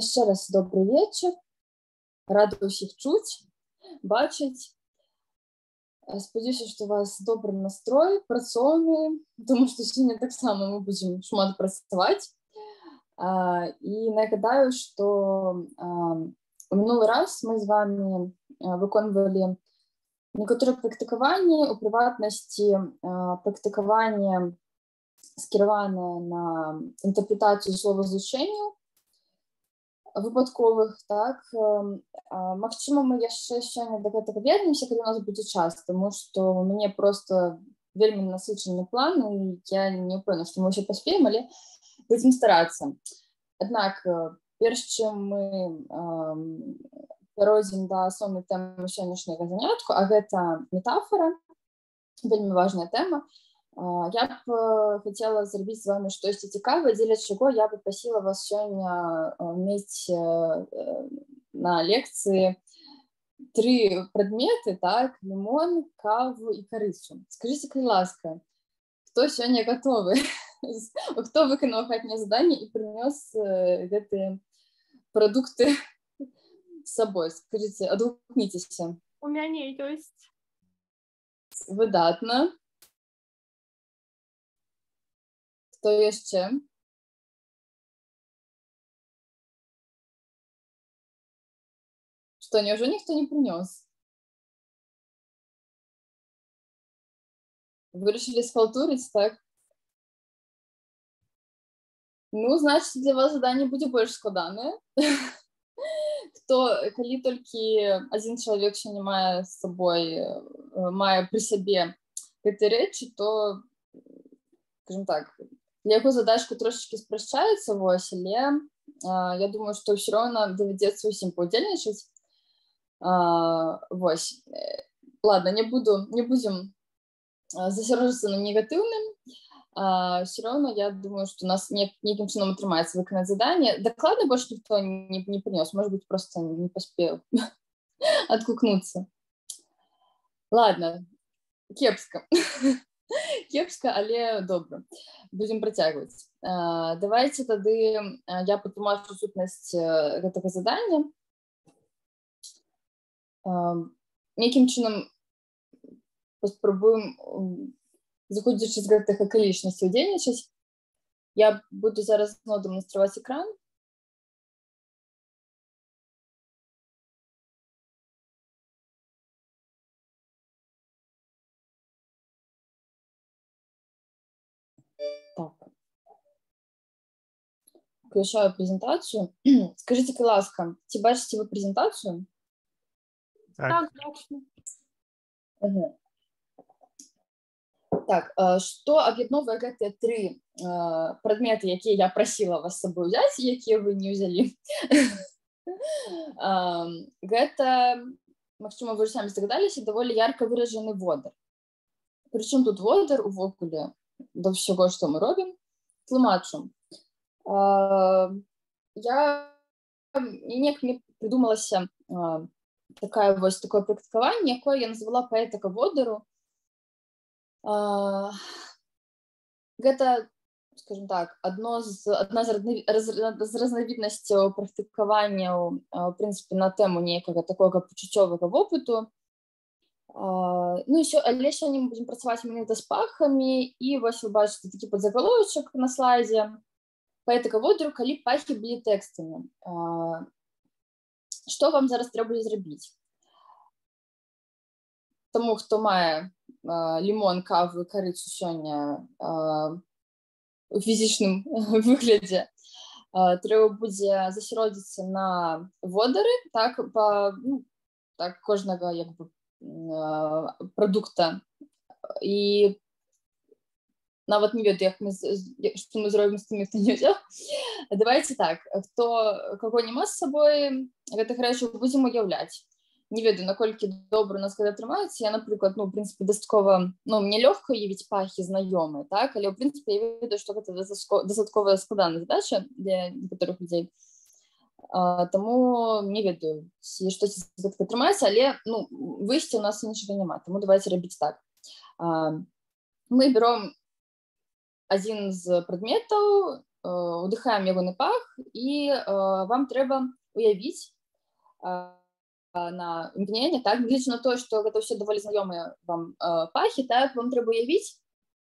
Ще раз добрий вечір. Рада усіх чуць, бачыць. Спадзяюся, што у вас добры настрой, працоўны, тому што сёння таксама мы будзем шмат працаваць. І нагадаю, што у мінулы раз мы з вами выконвалі некаторыя практыкаванні, у прыватнасці практыкаванне скіраванае на інтэрпрэтацыю словазлучэнняў выпадковых, так. Магчыма, мы яшчэ сёння да гэтага вернемся, калі у нас будзе час, тому што у мяне проста вельмі насычаны план, і я не ўпэўнена, што мы ўсё паспеем, але будзем старацца. Аднак, перш чым мы перайдзем да асноўнай тэмы сённяшняга занятку, а гэта метафора, вельмі важная тэма, я б хотела зрабіць з вами штосьці цікавае, дзеля чаго я бы прасіла вас сёння мець на лекцыі 3 прадметы, так, лімон, каву і карысу. Скажыце, калі ласка, хто сёння гатовы? Хто выканаў хатняе заданне і прынёс гэтыя прадукты з сабой? Скажыце, адгукніцеся. У мяне ёсць. Выдатна. Хто яшчэ? Што, няўжо ніхто не прынёс? Вырашылі схалтурыць, так? Ну, значыць, для вас заданне будзе больш складанае. Калі толькі адзін чалавек сёння мае з сабой, мае пры сабе гэтай рэчы, то, скажем так, для яго задачка трошечкі спрашчаецца, вось, але я думаю, што ўсё роўна давядзецца ўсім паўдзельнічаць. Вось. Ладно, не будзем засяроджвацца на негатыўным. Ўсё роўна, я думаю, што у нас нейкім чынам атрымаецца выканаць заданне. Дакладна больш ніхто не прынёс, можа быць, проста не паспеў адгукнуцца. Ладно, кепска. Кепска, але добра. Будзем працягваць. Давайце тады я патлумачу сутнасць гэтага задання. Нейкім чынам паспрабуем, заходзячы з гэтых акалічнасцей, удзельнічаць. Я буду зараз зноў дэманстраваць экран. Так. Включаю прэзентацыю. Скажыце, калі ласка, ці бачыце вы прэзентацыю? Так, бачу. Так, што аб'ядноўвае гэтыя 3 прадметы, якія я прасіла вас з сабой узяць, якія вы не ўзялі? Гэта, магчыма, вы ж самі здагадаліся, даволі ярка выражаны водар. Прычым тут водар увогуле да ўсяго, што мы робім, тлумачу. Мне прыдумалася такое практыкаванне, якое я назвала паэтыка водару. Гэта, скажем так, адна з разнавіднасцяў практыкаванняў, в прынцыпе, на тэму нейкага такога пачуццёвага вопыту. Але сёння мы будзем працаваць менавіта з пахамі, і вось вы бачыце такі падзагалоўчык на слайдзе. Паэтыка водару, калі пахі былі тэкстамі. Што вам зараз трэба зрабіць? Таму, хто мае лімон, каву і карысу сёння у фізічным выглядзе, трэба будзе засяродзіцца на водары, так, кожнага прадукта. І нават не ведаю, што мы зробім з тымі, хто не ўзяў. Давайце так, каго няма з сабой, гэтых рэчаў будзем уяўляць. Не ведаю, наколькі добра у нас гэта атрымаецца. Я, напрыклад, в прынцыпе, дастаткова, мне лёгка уявіць пахі знаёмыя, так, але, в прынцыпе, я ведаю, што гэта дастаткова складаная задача для некаторых людзей. Таму не ведаю, ці штосьці з гэтага атрымаецца, але, выйсця у нас іншага няма, таму давайце рабіць так. Мы берём адзін з прадметаў, удыхаем ягоны пах, і вам трэба уявіць на імкненне, так, гледзячы на тое, што гэта ўсе даволі знаёмыя вам пахі, так, вам трэба уявіць,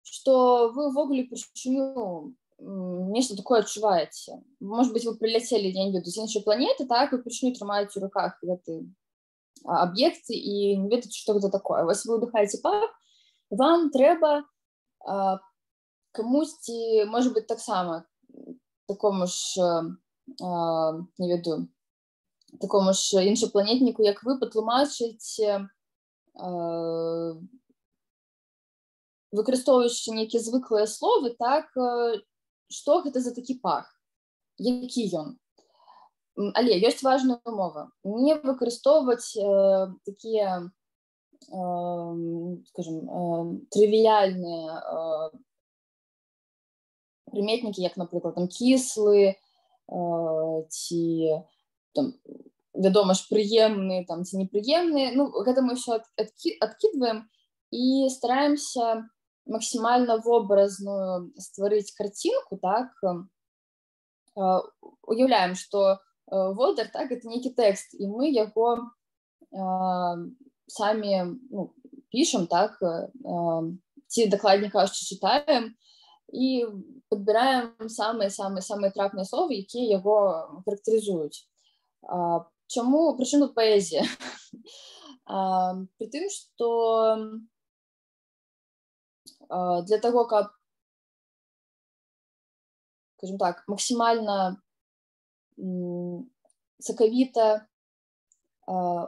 што вы ўвогуле упершыню нешта такое адчуваеце. Может быть, вы прыляцелі дзе-небудзь з іншай планеты, так, вы упершыню трымаеце ў руках гэты аб'ект і не ведаеце, што гэта такое. Вось вы ўдыхаеце пах, вам трэба камусьці, может быть, таксама такому ж, не ведаю, такому ж іншапланетніку, як вы, патлумачыць, выкарыстоўваючы нейкія звыклыя словы, так, што гэта за такі пах, які ён. Але ёсць важная умова. Не выкарыстоўваць такія, скажем, трывіяльныя прыметнікі, як, напрыклад, там, кіслы, ці, там, вядома ж, прыемны, там, ці непрыемны. Ну, гэта мы ўсё адкідваем і стараемся максімальна вобразную стварыць карцінку, так, уяўляем, што водар, так, гэта нейкі тэкст, і мы яго самі, ну, пішам, так, ці дакладней кажучы, чытаем, і падбіраем самыя трапныя словы, якія яго характарызуюць. Прычым тут паэзія? Пры тым, што для таго, каб, скажем так, максімальна сакавіта,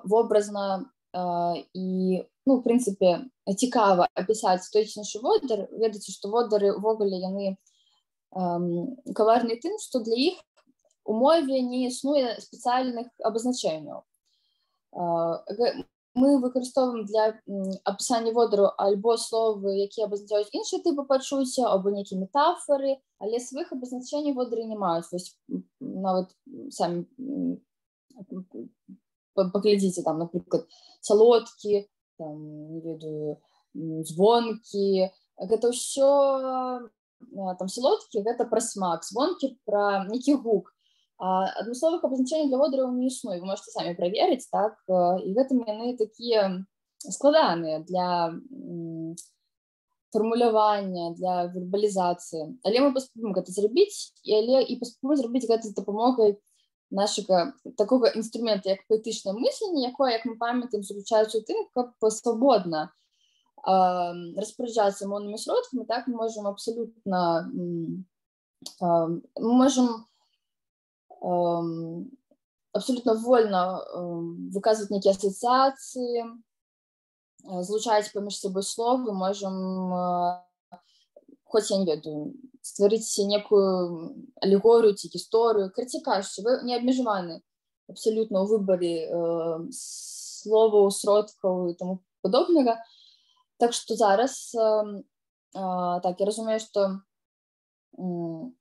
вобразна і, ну, в прынцыпе, цікава апісаць той ці іншы водар, ведаеце, што водары ўвогуле яны каварныя тым, што для іх у мове не існуе спецыяльных абазначэнняў. Мы выкарыстоўваем для апісання водару альбо словы, якія абазначаюць іншыя тыпы пачуцця, або нейкія метафоры, але сваіх абазначэнняў водары не маюць. Вось нават самі паглядзіце, там, напрыклад, салодкі, там, не ведаю, звонкі. Гэта ўсё, там, салодкі, гэта пра смак, звонкі пра нейкі гук. Адмысловых абазначэнняў для водараў не існуе, вы можете самі праверыць, так, і гэтым яны такія складаныя для фармулявання, для вербалізацыі. Але мы паспрабуем гэта зрабіць, і паспрабуем зрабіць гэта з дапамогай нашага такога інструмента, як паэтычнае мысленне, якое, як мы памятаем, заключаецца ў тым, каб свабодна распараджацца моўнымі сродкамі, так, мы можам абсалютна, мы можам абсолютно вольна выказваць нейкія асацыяцыі, злучаць паміж сабой словы, можам, хоць я не ведаю, стварыць некую алегорыю ці гісторыю. Карацей кажучы, вы не абмежаваны абсалютна ў выбары словаў, сродкаў і таму падобнага. Так што зараз, так, я разумею, што у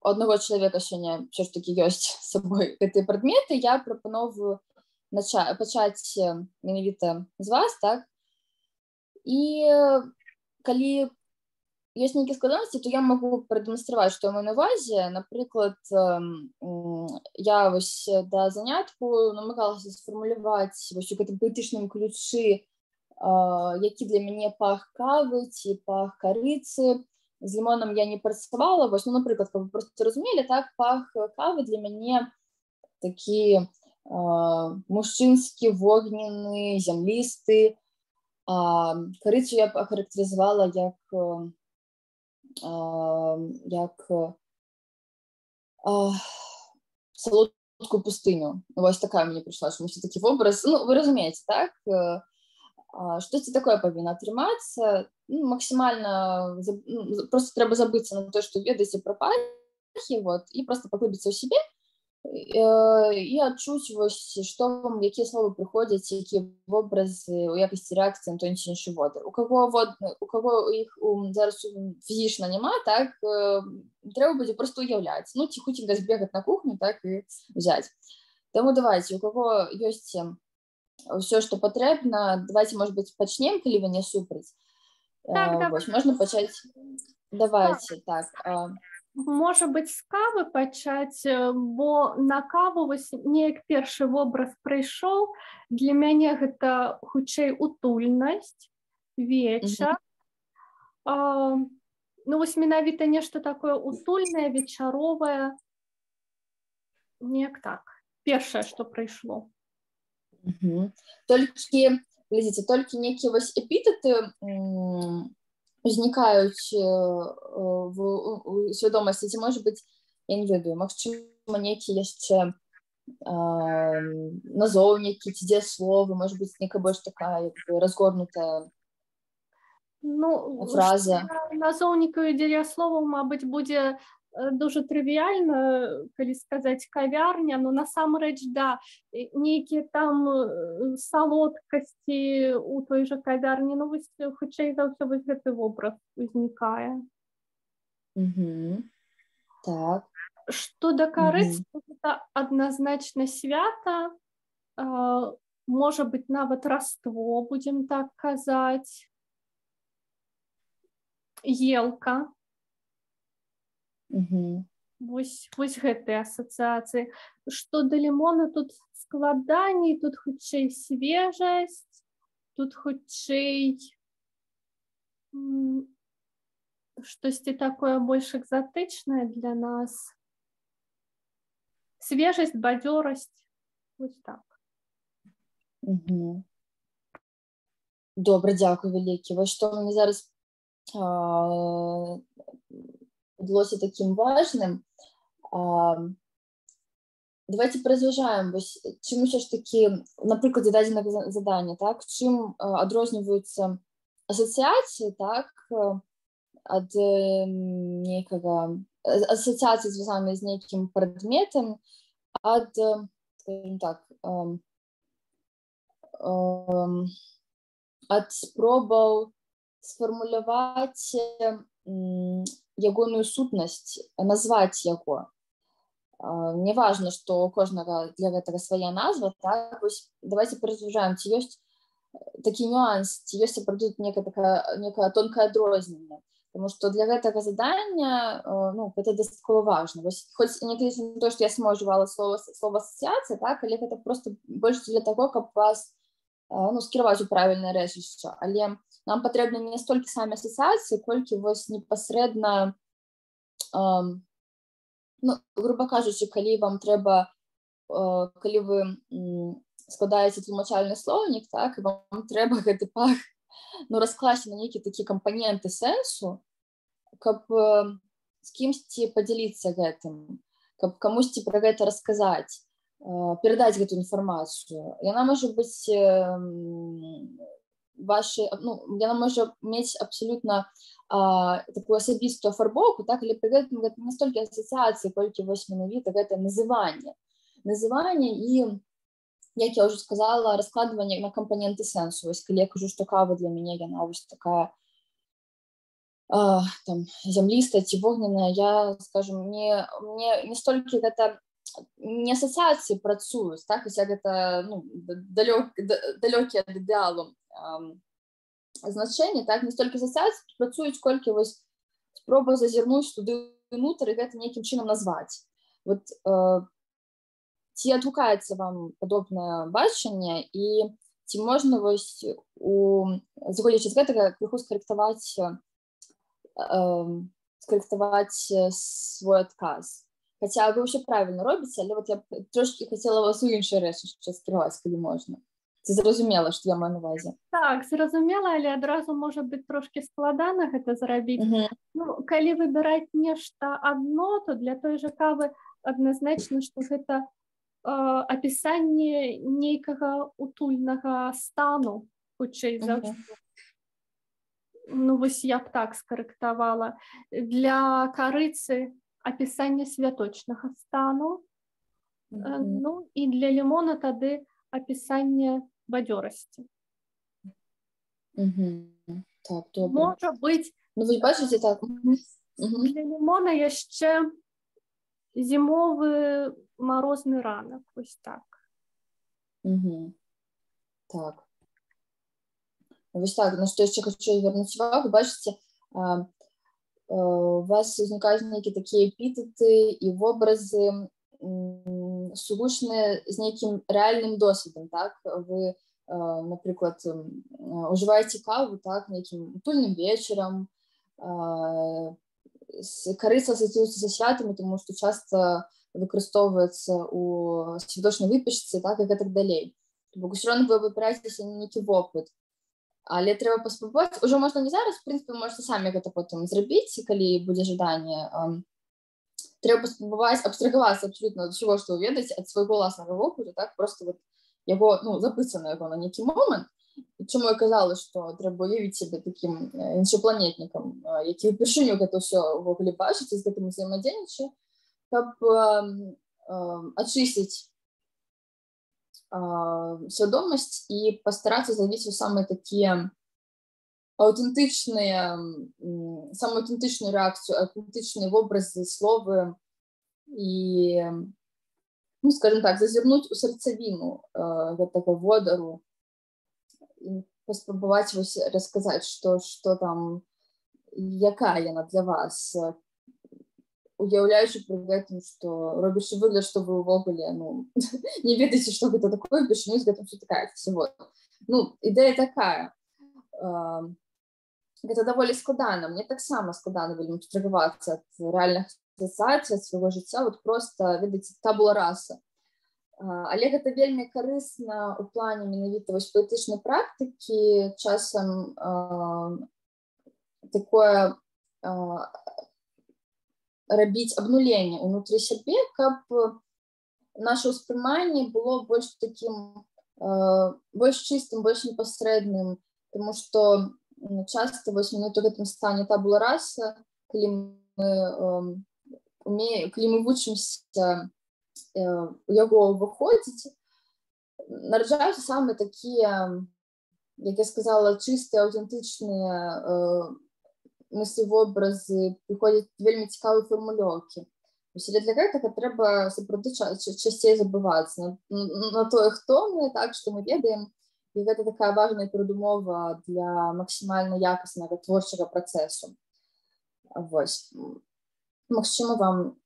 аднаго чалавека сёння ўсё ж такі ёсць з сабой гэтыя прадметы. Я прапановую пачаць менавіта з вас, так? І калі ёсць нейкія складанасці, то я магу прадэманстраваць, што я маю на ўвазе. Напрыклад, я вось да занятку намагалася сфармуляваць вось у гэтым паэтычным ключы, які для мяне пах кавы ці пах карыцы. З лімонам я не працавала. Вось, ну, напрыклад, каб вы проста разумелі, так, пах кавы для мяне такі мужчынскі, вогненны, зямлісты. Карыцу я ахарактарызавала як салодкую пустыню. Вось такая мне прыйшла, што такі вобраз. Ну, вы разумееце, так? Штосьці такое павінна атрымацца. Ну, максімальна, просто трэба забыцца на то, што ведаеце пра пахі, вот, і просто паглыбіцца ў сябе і адчуць, вось, што вам, якія словы прыходзяць, якія вобразы ў якасці рэакцыі на той ці іншы водар. У каго іх зараз фізічна няма, так, трэба будзе проста уяўляць. Ну, ціхутенька збегаць на кухню, так, і взяць. Таму давайце, у каго ёсць ўсё, што патрэбна, давайце, может быть, пачнем, калі вы не супраць. Так, вось, можна пачаць Давайте так. Можа быць, з кавы пачаць, бо на каву вось неяк першы вобраз прыйшоў. Для мяне гэта хутчэй утульнасць, вечар. Ну вось менавіта нешта такое утульнае, вечаровае. Неяк так. Першае, што прыйшло. Толькі, глядзіце, толькі нейкія вось эпітэты узнікаюць у свядомасці, ці можа быць, я не ведаю, магчыма, нейкія яшчэ назоўнікі, ці дзеясловы, можа быць, нейкая больш такая разгорнутая фраза. Назоўнікаў і дзеясловаў, мабыць, будзе дуже трывіальна, калі сказаць кавярня, но насамрэч, да, нейкія там салодкасці у той жа кавярні, ну вось хутчэй за ўсё вось гэты вобраз узнікае. Так. Што да карыцы, гэта адназначна свята, можа быць, нават раство, будзем так казаць, елка. Вось гэтыя асацыяцыі. Што да лімона, тут складаней, тут хутчэй свежасць, тут хутчэй штосьці такое больш экзатычнае для нас. Свежасць, бадзёрасць, вось так. Добра, дзякуй вялікі. Вось што мне зараз удалося таким важным. Давайте поразважаем, чым ўсё ж такі, на прыкладзе дадзенага задання, так, чым адрозніваюцца асацыяцыі, так, ад нейкага, асацыяцыі звязаныя з нейкім прадметам, ад, скажем так, ад спробаў сфармуляваць ягоную сутнасць, назваць яго. Не важна, што у кожнага для гэтага свая назва, так, вось давайте поразважаем, ці ёсць такі нюанс, ці ёсць сапраўды некае тонкае адрозненне, тому што для гэтага задання, ну, гэта дастаткова важна. Вось, хоць не кажу на то, што я сама ўжывала слова асацыяцыя, так, але гэта просто больш для таго, каб вас, ну, скіраваць у правільнае рэчышча, але нам патрэбны не столькі самі асацыяцыі, колькі вось непасрэдна, ну, груба кажучы, калі вам трэба, калі вы складаеце тлумачальны слоўнік, так, і вам трэба гэты пах, ну, раскласці на нейкія такія кампаненты сэнсу, каб з кімсьці падзяліцца гэтым, каб камусьці пра гэта расказаць, перадаць гэту інфармацыю. Яна можа быць яна можа мець абсалютна такую асабістую афарбоўку, так, але пры гэтым гэта не столькі асацыяцыі, колькі вось менавіта гэта называнне і, як я ўжо сказала, раскладванне на кампаненты сэнсу. Вось калі я кажу, што кава для мяне яна вось такая там зямлістая ці вогненная, я, скажем, не столькі гэта не асацыяцыі працуюць, так, уся гэта, ну, далёкія ад ідэалу значэнні, так, не столькі асацыяцыі працуюць, колькі вось спроба зазірнуць туды ўнутр і гэта нейкім чынам назваць. Вот ці адгукаецца вам падобнае бачанне і ці можна вось зыходзячы з гэтага крыху скарэктаваць свой адказ. Хаця вы ўсё правільна робіце, але вот я трошкі хацела вас у іншае рэчышча скіраваць, калі можна. Ці зразумела, што я маю на ўвазе? Так, зразумела, але адразу можа быць трошкі складана гэта зрабіць. Ну, калі выбіраць нешта адно, то для той жа кавы адназначна, што гэта апісанне нейкага утульнага стану, хутчэй за ўсё. Ну, вось я б так скарэктавала. Для карыцы апісанне святочнага стану, ну, і для лімона тады апісанне бадзёрасці. Так, добра. Можа быць, ну, вы бачыце, так. Для лімона яшчэ зімовы марозны ранак, вось так. Так. Вось так, на што яшчэ хачу звярнуць увагу, бачыце, у вас узнікаюць нейкія такія эпітэты і вобразы сугучныя з нейкім рэальным досведам, так? Вы, напрыклад, ужываеце каву, так, нейкім утульным вечарам, карыца асацыюецца са святамі, тому што часта выкарыстоўваецца у святочнай выпечцы, так, і гэтак далей. Усё роўна вы абапіраецеся на нейкі вопыт. Але трэба паспрабаваць, ужо можна не зараз, в прынцыпе, можете самі гэта потым зрабіць, калі будзе жаданне. Трэба паспрабаваць абстрагавацца абсолютно ад усяго, што вы ведаеце, ад свайго ўласнага вопыту, так, просто вот яго, ну, забыцца на яго на нейкі момант. І чаму я казала, што трэба уявіць сябе такім іншапланетнікам, які ўпершыню гэта ўсё ўвогуле бачыць і з гэтым узаемадзейнічае, каб ачысціць свядомасць і пастарацца злавіць самыя такія самую аўтэнтычную рэакцыю, аўтэнтычныя вобразы, словы і, ну, скажем так, зазірнуць у сэрцавіну гэтага водару і паспрабаваць вось расказаць, што там, якая яна для вас, уяўляючы пры гэтым, што робячы выгляд, што вы ўвогуле, ну, не ведаеце, што гэта такое, упершыню з гэтым сутыкаецеся. Ну, ідэя такая. Гэта даволі складана. Мне таксама складана вельмі абстрагавацца ад рэальных асацыяцый, ад свайго жыцця, вот проста, ведаеце, табула раса. Але гэта вельмі карысна ў плане менавіта вось паэтычнай практыкі, часам такое рабіць абнуленне ўнутры сябе, каб наше ўспрыманне было больш такім, больш чыстым, больш непасрэдным, тому што часта вось мы ў гэтым стане табула раса, калі мы вучымся у яго выходзіць, нараджаюцца самыя такія, як я сказала, чыстыя, аўтэнтычныя мыслі-вобразы, прыходзяць вельмі цікавыя фармулёўкі. Але для гэтага трэба сапраўды часцей забывацца на тое, хто мы, так, што мы ведаем, і гэта такая важная перадумова для максімальна якаснага творчага працэсу. Вось. Магчыма, вам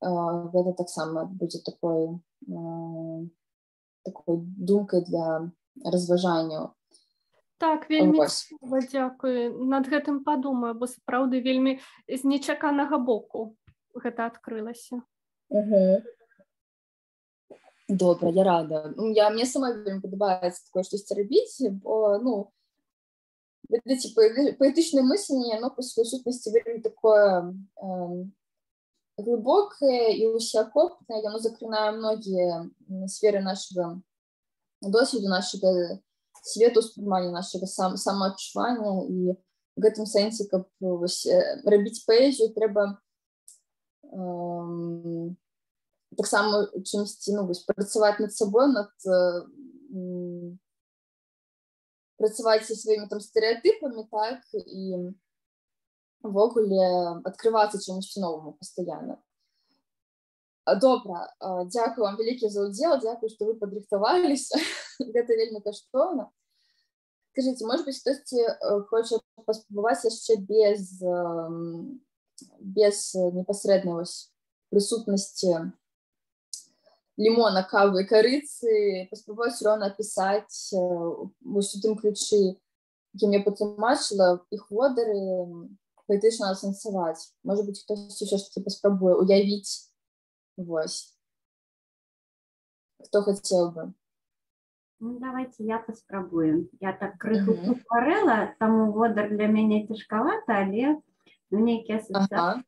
гэта таксама будзе такой думкай для разважання. Так, вельмі цікава, дзякую. Над гэтым падумаю, бо сапраўды вельмі з нечаканага боку гэта адкрылася. Добра, я рада. Мне сама вельмі падабаецца такое штосьці рабіць, бо, ну, ведаеце, паэтычнае мысленне, оно па сваёй сутнасці вельмі такое глыбокае і усеахопнае, яно закранае многія сферы нашага досведу, нашага светаўспрымання, нашага самаадчування, і в гэтым сэнсе, каб рабіць паэзію, трэба таксама чымсьці, ну, працаваць над сабой, працаваць са сваімі там стэрэатыпамі, так, і ўвогуле адкрывацца чамусьці новаму пастаянна. Добра, дзякую вам вялікі за ўдзел, дзякую, што вы падрыхтаваліся, гэта вельмі каштоўна. Скажыце, можа быць, хтосьці хоча паспрабаваць яшчэ без непасрэднай прысутнасці лімона, кавы і карыцы, паспрабаваць усё роўна апісаць вось у тым ключы, якім я патлумачыла, іх водары паэтычна асэнсаваць. Можа быць, хтосьці ўсё ж такі паспрабуе уявіць. Вось. Кто хотел бы? Ну, давайте я попробую. Я так крыху пахварэла, таму водар для мяне цяжкавата, але ну, нейкія асацыяцыі.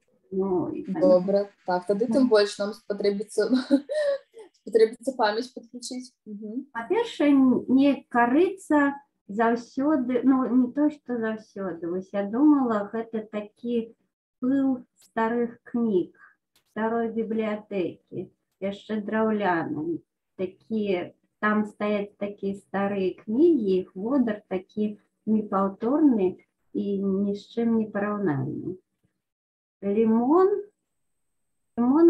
Добра. Так, тады тым больш нам спатрэбіцца памяць падключыць. Па-першае, не карыцца заўсёды, ну, не то, што заўсёды. Вось я думала, гэта такі пыл старых кніг, старой бібліятэкі, яшчэ драўлянай. Такія, там стаяць такія старыя кнігі, іх водар такі непаўторны і ні з чым не параўнальны. Лімон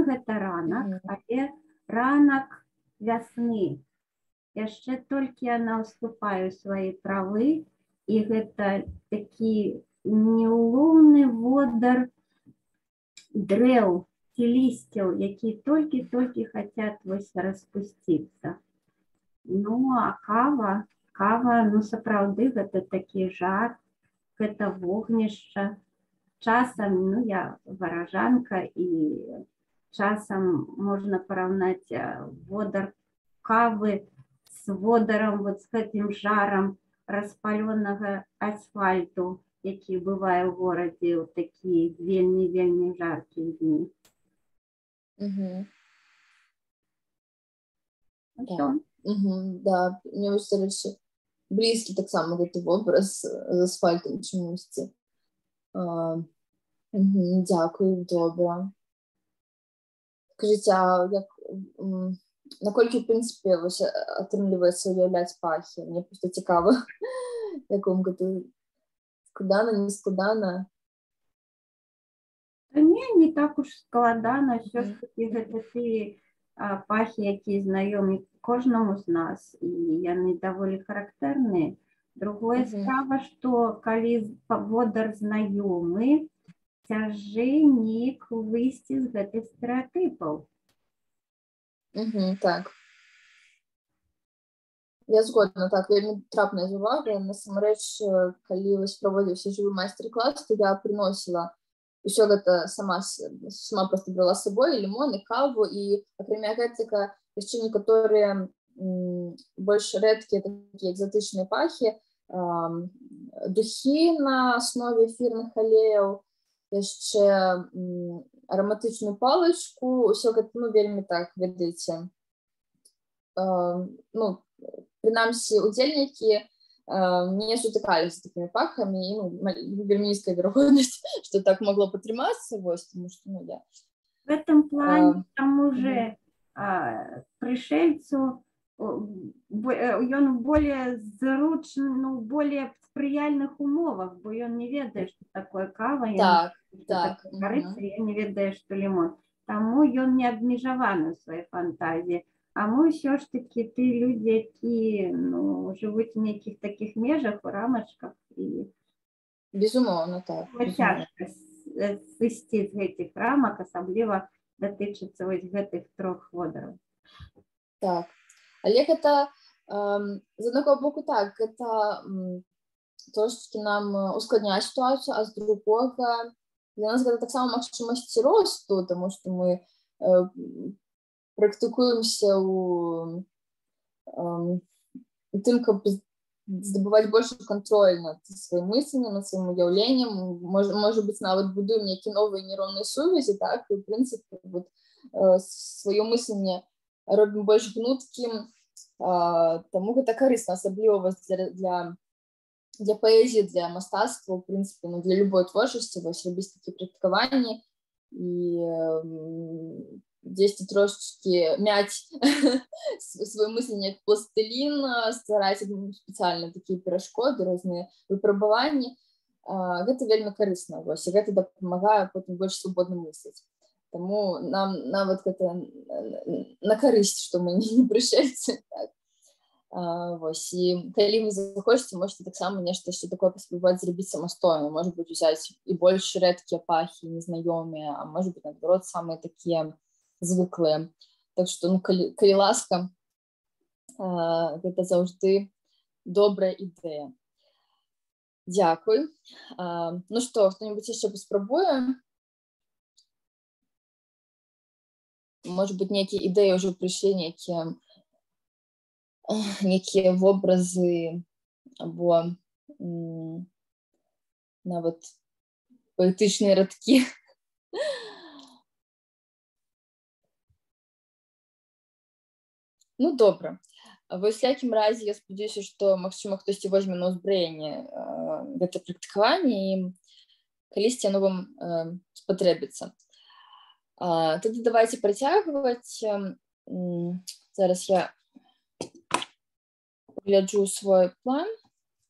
гэта ранак, але ранак вясны. Яшчэ толькі яна ўступае ў свае правы, і гэта такі неўломны водар дрэў ці лісцяў, якія толькі-толькі хацяць вось распусціцца. Ну, а кава, ну, сапраўды, гэта такі жар, гэта вогнішча. Часам, ну, я варажанка, і часам можна параўнаць водар кавы з водарам, вот з гэтым жарам распаленага асфальту, які бывае ў горадзе ў такія вельмі жаркія дні. Так. Да, мне кажется, близкий так само гэты вобраз з асфальтам чамусьці. Дякую, добра. Скажите, а як, наколькі, в принципе, атрымліваецца уяўляць пахі? Мне просто цікаво, як вам гэта складана, не складана? Не так уж складана, все ж таки гэта тыя пахі, якія знаёмы кожнаму з нас, і яны даволі характэрныя. Другое справа, што калі водар знаёмы, цяжэй неяк выйсці з гэтых стэрэатыпаў. Так. Я згодна, так, вельмі трапная увага. Насамрэч, калі вось праводзіўся жывы майстар-клас, то я прыносіла ўсё гэта сама проста брала з сабой, лімон і каву, і акрамя гэтага яшчэ некаторыя больш рэдкія такія экзатычныя пахі, духі на аснове эфірных алеяў, яшчэ араматычную палачку, ўсё гэта, ну, вельмі так, ведаеце. Ну, прынамсі, удзельнікі не сутыкаліся з такімі пахамі, і, ну, вельмі нізкая верагоднасць, што так магло патрымацца, вось, тому што, ну, я... В этом плане, таму же пришельцу ён у более зручных, ну, более спрыяльных умовах, бо ён не ведае, што такое кава, корица, ён не ведае, што лімон. Таму ён не абмежаваны ў сваёй фантазіі. А мы ўсё ж такі ты людзі, якія, ну, жывуць у нейкіх такіх межах, у рамачках, і безумоўна, так. Цяжка сысці з гэтых рамак, асабліва датычыцца вось гэтых трох водараў. Так. Але гэта, з аднаго боку, так, гэта трошки нам ускладняе сітуацыю, а з другога для нас гэта таксама магчымасць росту, тому што мы практыкуемся ў тым, каб здабываць большы кантроль над сваім мысленнем, над сваім уяўленнем, можа быць, нават будуем нейкія новыя нейронныя сувязі, так, і, в прынцыпе, сваё мысленне робім больш гнуткім, таму гэта карысна, асабліва для паэзіі, для мастацтва, в прынцыпе, ну, для любой творчасці, вось рабіць такія практыкаванні і дзесьці трошечки мяць сваё мысленне як пластылін, ствараць спецыяльна такія перашкоды, розныя выпрабаванні. Гэта вельмі карысна, вось, і гэта дапамагае потым больш свабодна мысліць. Таму нам нават гэта на карысць, што мы не прышельцы. Так. Вось, і калі вы захочаце, можете таксама нешта яшчэ такое паспрабаваць зрабіць самастойна. Можа быць, узяць і больш рэдкія пахі, незнаёмыя, а можа быць, наадварот, самыя такія звыклыя. Так што, ну, калі ласка, гэта заўжды добрая ідэя. Дзякуй. Ну што, хто-небудзь яшчэ паспрабуе? Может быть, нейкія ідэі ўжо прыйшлі, нейкія вобразы або нават паэтычныя радкі. Ну, добра. В усякім разе, я спадзяюся, што, магчыма, хтосьці возьме на ўзбраенне гэта практыкаванне і калісьці яно вам спатрэбіцца. Тоді давайте працягваць. Зараз я гляджу свой план,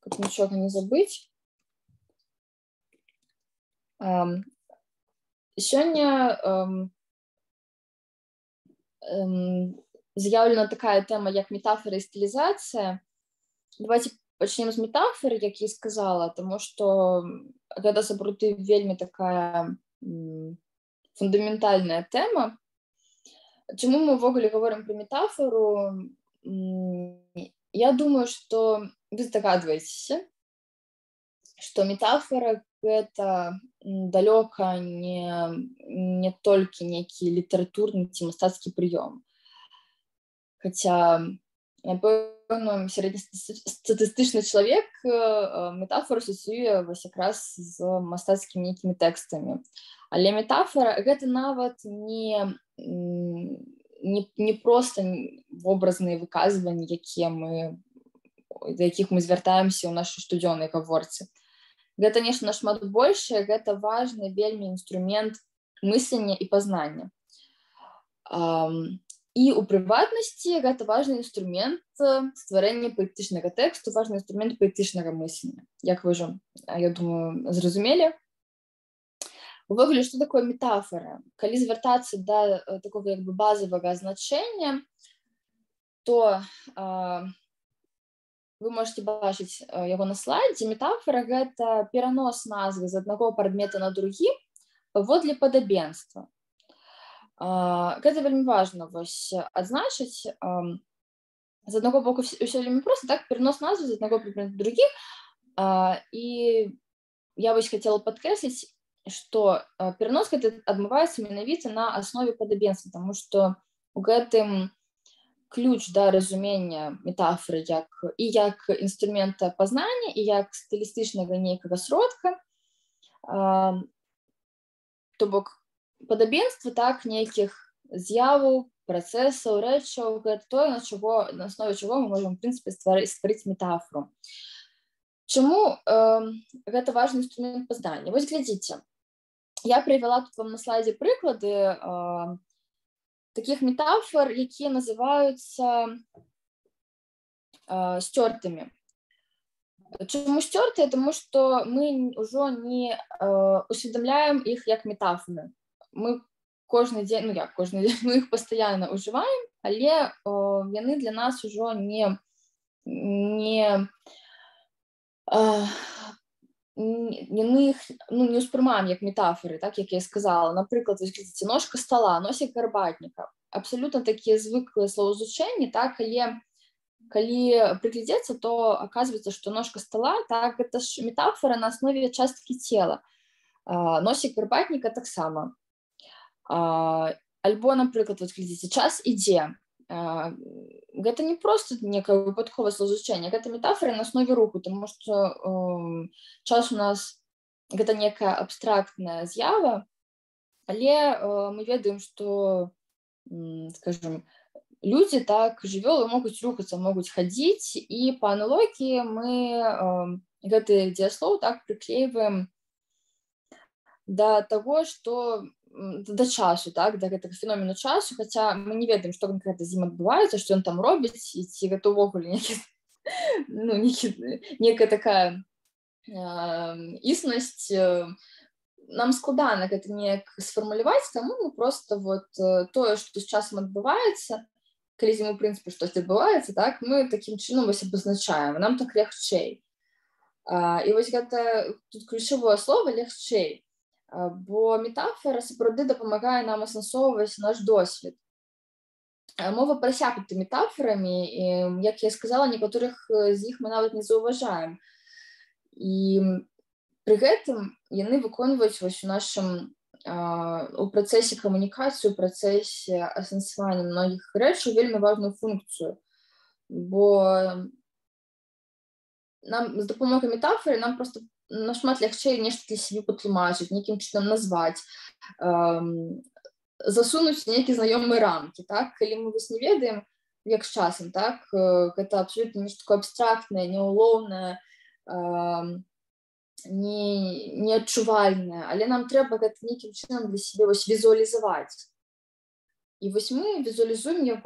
каб нічога не забыць. Сёння з'яўлена такая тэма, як метафора і стылізацыя. Давайте пачнем з метафоры, як я сказала, таму што гэта сапраўды вельмі такая фундаментальная тэма. Чаму мы ўвогуле говорим про метафору? Я думаю, что вы здагадваецеся, что метафора гэта далёка не толькі нейкі літаратурны ці мастацкі прыём. Хаця, напэўна, сярэднестатыстычны чалавек метафору асацыюе вось якраз з мастацкімі нейкімі тэкстамі. Але метафора гэта нават не проста вобразныя выказванні, да якіх мы звяртаемся ў нашай штодзённай гаворцы. Гэта нешта нашмат большае, гэта важны вельмі інструмент мыслення і пазнання. І ў прыватнасці гэта важны інструмент стварэння паэтычнага тэксту, важны інструмент паэтычнага мыслення. Як вы ўжо, я думаю, зразумелі. Увогуле, што такое метафора? Калі звяртацца да такога як бы базавага азначэння, то вы можете бачыць яго на слайдзе. Метафора — гэта перанос назвы з аднаго прадмета на другі паводле падабенства. Гэта вельмі важна адзначыць. З аднаго боку, ўсё вельмі проста, так, перанос назвы з аднаго прадмета на другі. І я хацела падкрэсліць, што перанос гэты адбываецца менавіта на аснове падабенства, таму што у гэтым ключ да разумення метафоры як інструмента пазнання і як стылістычнага нейкага сродка. То бок падабенства, так, нейкіх з'яваў, працэсаў, рэчаў, гэта тое, на аснове чаго мы можам, в прынцыпе, стварыць метафору. Чаму гэта важны інструмент пазнання? Вось глядзіце, я прывяла тут вам на слайдзе прыклады таких метафор, якія называюцца сцёртымі. Чаму сцёртыя? Таму што мы ўжо не усведамляем іх як метафоры. Мы кожны дзень, мы іх пастаянна ўжываем, але яны для нас ужо не ўспрымаем як метафоры, так, як я сказала. Напрыклад, глядзіце, ножка стола, носік гарбатніка. Абсалютна такія звыклыя словазучэнні, так, але калі прыглядзецца, то аказваецца, што ножка стола, так, гэта ж метафора на аснове часткі цела. Носік гарбатніка таксама. Альбо, напрыклад, глядзіце, час ідзе. Гэта не проста некае выпадковае словазучэнне, гэта метафора на аснове руху, таму што час у нас гэта некая абстрактная з'ява, але мы ведаем, што, скажем, людзі, так, жывёлы могуць рухацца, могуць хадзіць, і па аналогіі мы гэты дзеяслоў так прыклейваем да таго, што да часу, так, да гэтага феномену часу, хаця мы не ведаем, што канкрэтна з ім адбываецца, што ён там робіць, і ці гэта ўвогуле некая такая існасць. Нам складана гэта неяк сфармуляваць, таму мы проста тое, што з часам адбываецца, калі з ім, у прынцыпе, штось адбываецца, так, мы такім чынам абазначаем, нам так лягчэй. І вось гэта тут ключавое слово «лягчэй», бо метафора сапраўды дапамагае нам асэнсоўваць наш досвед. Мова прасякнута метафорамі, і, як я сказала, некаторых з іх мы нават не заўважаем. І пры гэтым яны выконваюць вось у працэсе камунікацыі, у працэсе асэнсавання многіх рэчаў вельмі важную функцыю, бо нам з дапамогай метафоры нам проста нашмат лягчэй нешта для сябе патлумачыць, нейкім чынам назваць, засунуць нейкія знаёмыя рамкі, так? Калі мы не ведаем, як з часам, так? Гэта абсалютна нешта такое абстрактнае, няўлоўнае, неадчувальнае, але нам трэба гэта нейкім чынам для сябе візуалізаваць. І вось мы візуалізуем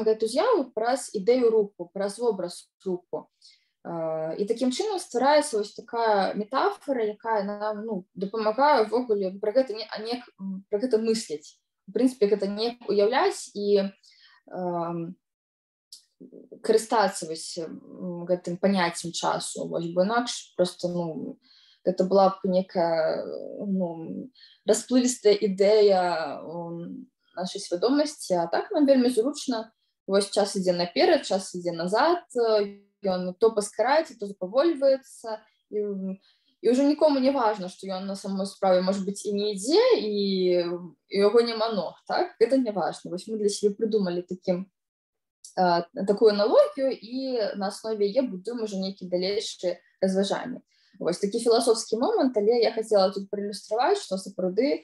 гэту з'яву праз ідэю руху, праз вобраз руху. І такім чынам ствараецца вось такая метафора, якая нам дапамагае ўвогуле пра гэта мысляць. У прынцыпе, гэта неяк уяўляць і карыстацца гэтым паняццем часу, бо інакш проста гэта была б некая расплывістая ідэя нашай свядомасці, а так нам вельмі зручна, вось час ідзе наперад, час ідзе назад, ён то паскараецца, то запавольваецца, і ўжо нікому не важна, што ён на самой справе, можа быць, і не ідзе, і яго няма ног, так? Гэта не важна. Вось мы для сябе прыдумалі такую аналогію, і на аснове яе будуем ужо нейкія далейшыя разважанні. Вось такі філасофскі момант, але я хацела тут праілюстраваць, што сапраўды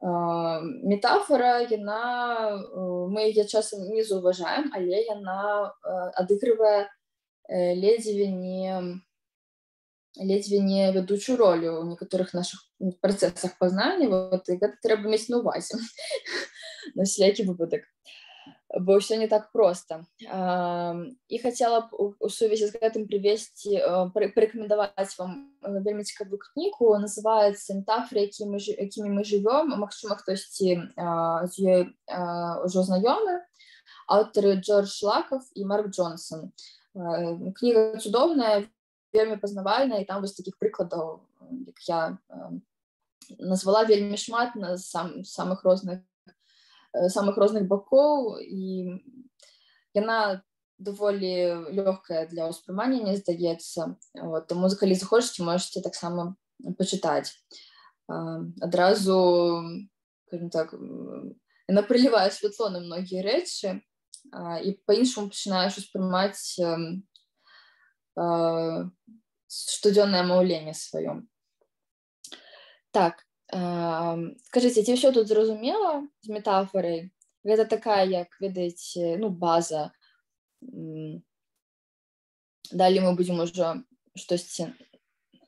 метафора, мы яе часам не заўважаем, але яна адыгрывае ледзьве не вядучую ролю ў некаторых нашых працэсах пазнання, і гэта трэба мець на ўвазе на всякі выпадак, бо ўсё не так проста. І хацела б у сувязі з гэтым парэкамендаваць вам вельмі цікавую кнігу, называецца «Метафоры, якімі мы жывём». Магчыма, хтосьці з ёй ужо знаёмы. Аўтары Джордж Лаков і Марк Джонсон. Кніга цудоўная, вельмі пазнавальная, і там вось такіх прыкладаў, як я назвала, вельмі шмат з самых розных бакоў, і яна даволі лёгкая для ўспрымання, мне здаецца. Таму, калі захочаце, можаце таксама пачытаць. Адразу, скажем так, яна прылівае святло на многія рэчы, і па-іншаму пачынаеш успрымаць штодзённае маўленне сваё. Так, скажыце, ці ўсё тут зразумела з метафорай? Гэта такая, як, ведаеце, база. Далей мы будзем ужо штосьці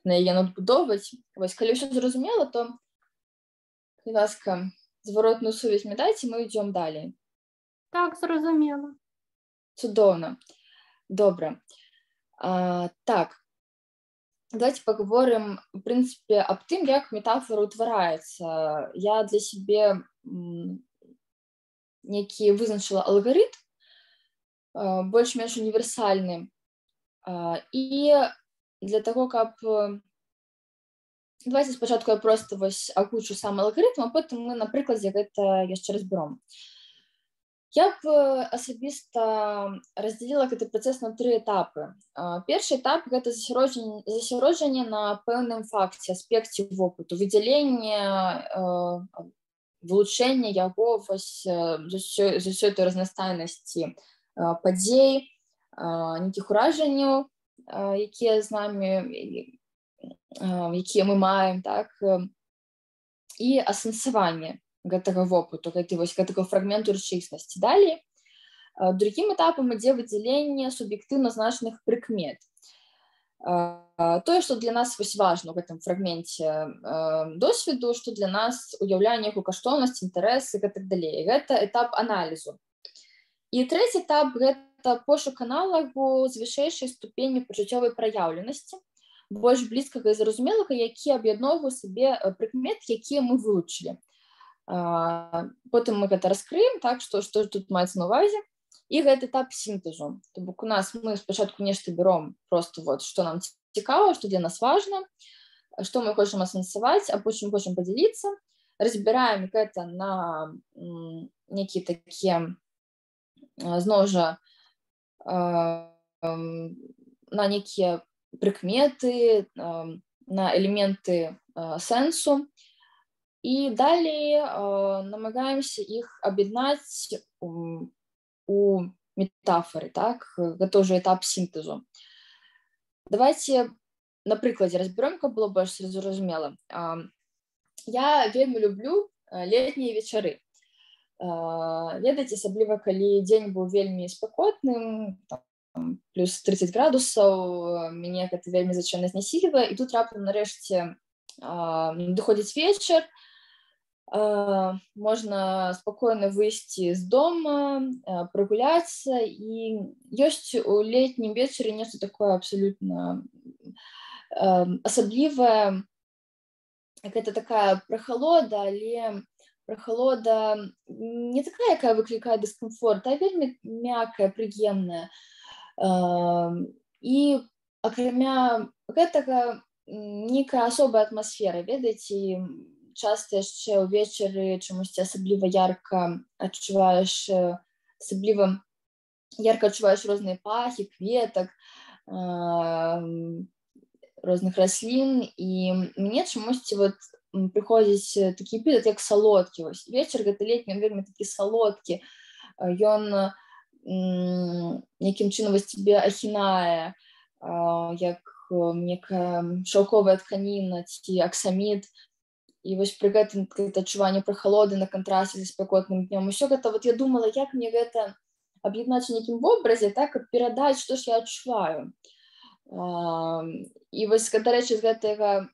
на яе надбудоўваць. Вось, калі ўсё зразумела, то, калі ласка, зваротную сувязь мне дайце, мы ідзём далей. Так, зразумела. Цудоўна. Добра. Так, давайте паговорым, в прынцыпе, аб тым, як метафора ўтвараецца. Я для сябе нейкі вызначыла алгарытм, больш-менш універсальны. І для таго, каб... Давайте спачатку я проста вось агучу сам алгарытм, а потым мы на прыкладзе гэта яшчэ разбяром. Я б асабіста раздзяліла гэты працэс на 3 этапы. Першы этап – гэта засяроджанне на пэўным факце, аспекце вопыту, выдзяленне, вылучэнне яго з усёй той разнастайнасці падзей, нейкіх уражанняў, якія з намі, якія мы маем, так, і асэнсаванне гэтага вопыту, гэтага фрагменту рэчаіснасці. Далей, другім этапам ідзе выдзяленне суб'ектыўна значных прыкмет. Тое, што для нас важна ў гэтым фрагменце досведу, што для нас уяўляе нейкую каштоўнасць, інтарэс і так далей. Гэта этап аналізу. І трэці этап – гэта пошук аналагу з вышэйшай ступені пачуццёвай праяўленасці, больш блізкага і зразумелага, які аб'ядноўвае сабе прыкмет, якія мы вылучылі. Потым мы гэта раскрыем, так, што тут маецца на ўвазе. І гэта этап сінтэзу. То бок у нас мы спачатку нешта бяром проста што нам цікава, што для нас важна, што мы хочам асэнсаваць, а потым хочам падзяліцца. Разбіраем гэта на нейкія такія, зноў жа, на нейкія прыкметы, на элементы сэнсу. І далей намагаемся іх аб'яднаць у метафоры, так? Гэта ўжо этап сінтэзу. Давайте на прыкладзе разберем, каб было больш зразумела. Я вельмі люблю летнія вечары. Ведаеце, асабліва, калі дзень быў вельмі спякотным, плюс 30 градусаў, мяне гэта вельмі звычайна знясільвае, і тут раптам нарэшце надыходзіць вечар, можна спакойна выйсці з дома, прагуляцца, і ёсць у летнім вечары нешта такое абсалютна асаблівае. Гэта такая прахалода, але прахалода не такая, якая выклікае дыскамфорт, а вельмі мяккая, прыемная. І акрамя гэтага нейкая асобая атмасфера, ведаеце, часта яшчэ ўвечары чамусьці асабліва ярка адчуваеш розныя пахі, кветак, розных раслін, і мне чамусьці вот прыходзіць такі эпізод, як салодкі. Вось вечар гэты летні, ён вельмі такі салодкі, ён нейкім чынам вось цябе ахінае, як некая шаўковая тканіна ці аксаміт. І вось пры гэтым адчуванне прахалоды на кантрасце з спякотным днём. Усё гэта, вот я думала, як мне гэта аб'яднаць у нейкім вобразе, так, каб перадаць, што ж я адчуваю. І вось, дарэчы, з гэтага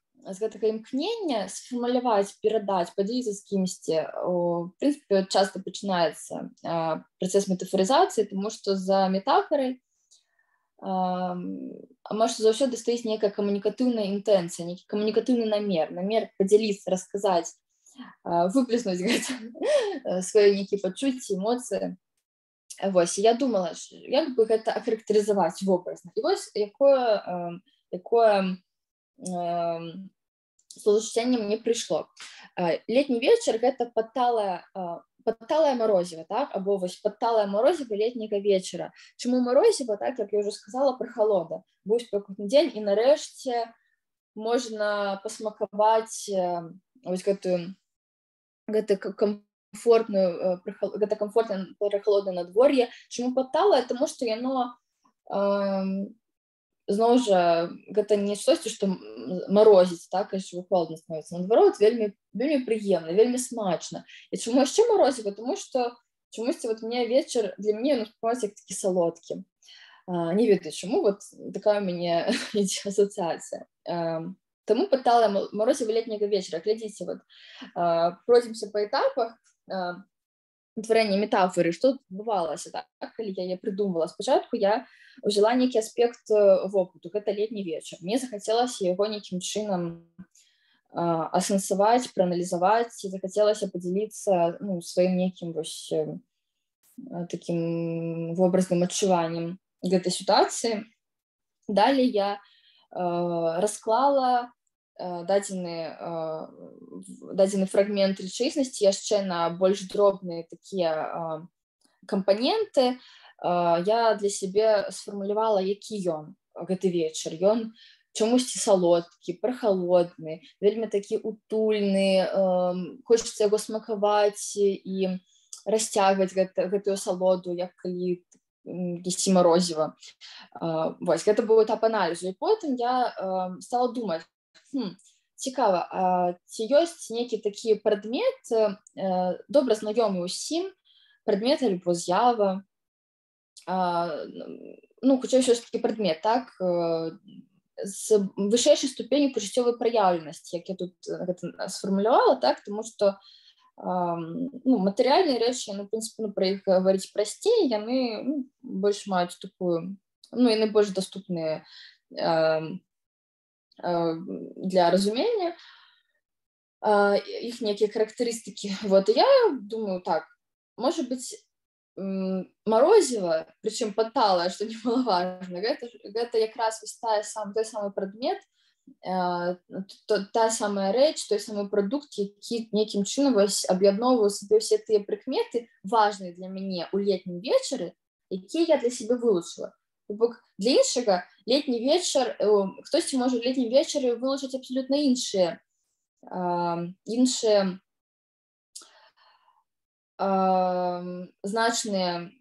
імкнення сфармуляваць, перадаць, падзяліцца з кімсьці, у прынцыпе, часта пачынаецца працэс метафарызацыі, тому што за метафорай амаль што заўсёды стаіць нейкая камунікатыўная інтэнцыя, нейкі камунікатыўны намер падзяліцца, расказаць, выплеснуць гэта свае нейкія пачуцці, эмоцыі. Вось, я думала, як бы гэта ахарактарызаваць вобразна. І вось якое словасчуцценне мне прыйшло. Летні вечар — гэта падталае марозіва, так? Або вось падталае марозіва летняга вечара. Чаму марозіва, так, як я ўжо сказала, прахалода. Быў спёкотны дзень, і нарэшце можна пасмакаваць вось гэтую комфортная прохалодное надворье. Чему падталае? Тому што яно зноў жа гэта не штосьці, што марозіць, так, і што холодна становіцца. Наадварот, вельмі прыемна, вельмі смачна. І чаму яшчэ марозіва? Тому што чамусьці вот мне вечар, для мяне ён успрымаецца як такі салодкі. Не ведаю чаму, вот такая у мяне ідзе асацыяцыя. Таму падталае марозіва летняга вечара. Глядзіце, вот пройдземся па этапах утварэння метафоры. Што адбывалася, так, калі я яе прыдумвала? Спачатку я ўзяла нейкі аспект вопыту, гэта летні вечар. Мне захацелася яго нейкім чынам асэнсаваць, прааналізаваць, і захацелася падзяліцца сваім нейкім вось такім вобразным адчуваннем гэтай сітуацыі. Далей я расклала дадзены фрагмент рэчаіснасці яшчэ на больш дробныя такія кампаненты. Я для сябе сфармулявала, які ён гэты вечар. Ён чамусьці салодкі, прахалодны, вельмі такі утульны, хочацца яго смакаваць і расцягваць гэтую асалоду, як калі есці марозіва. Вось, гэта быў этап аналізу. І потым я стала думаць, цікава, ці ёсць нейкі такі прадмет, добра знаёмы ўсім, прадмет альбо з'ява, хутчэй ўсё ж такі прадмет, так, з вышэйшай ступенню пачуццёвай праяўленасці, як я тут гэта сфармулявала, так, тому што матэрыяльныя рэчы, яны, в прынцыпе, пра іх гаварыць прасцей, яны больш маюць такую, яны больш даступныя для разумення, іх нейкія характарыстыкі. Вот, і я думаю, так, можа быць, марозіва, прычым падталае, што немалаважна, гэта якраз той самы прадмет, та самая рэч, той самы прадукт, які нейкім чынам аб'ядноўвае сабе ўсе тыя прыкметы, важныя для мяне ў летнім вечары, якія я для сябе вылучыла. Бок для іншага летні вечар, хтосьці можа ў летнім вечары вылучыць абсалютна іншыя значныя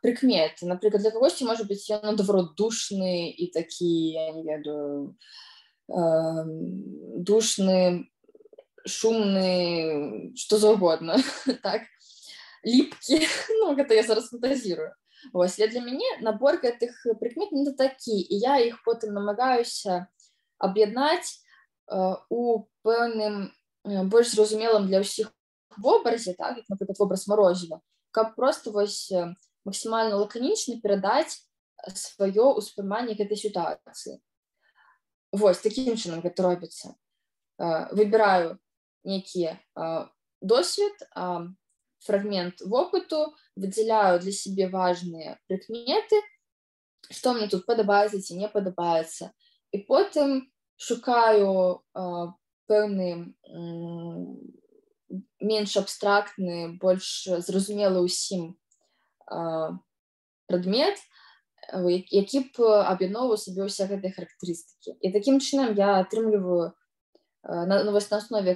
прыкметы. Напрыклад, для кагосьці можа быць ён наадварот душны і такі, я не ведаю, душны, шумны, што заўгодна, так, ліпкі, гэта я зараз фантазірую. Вось, для мяне набор гэтых прыкмет не такі, і я іх потым намагаюся аб'яднаць у пэўным больш зразумелым для ўсіх вобразе, так, як, напрыклад, вобраз марозіва, каб проста вось максімальна лаканічна перадаць сваё ўспрыманне гэтай сітуацыі. Вось, такім чынам гэта робіцца. Выбіраю нейкі досвед, фрагмент вопыту, выдзяляю для сябе важныя прыкметы, што мне тут падабаецца ці не падабаецца, і потым шукаю пэўны менш абстрактны, больш зразумелы ўсім прадмет, які б аб'ядноўваў сабе ўсе гэтыя характарыстыкі. І такім чынам я атрымліваю на аснове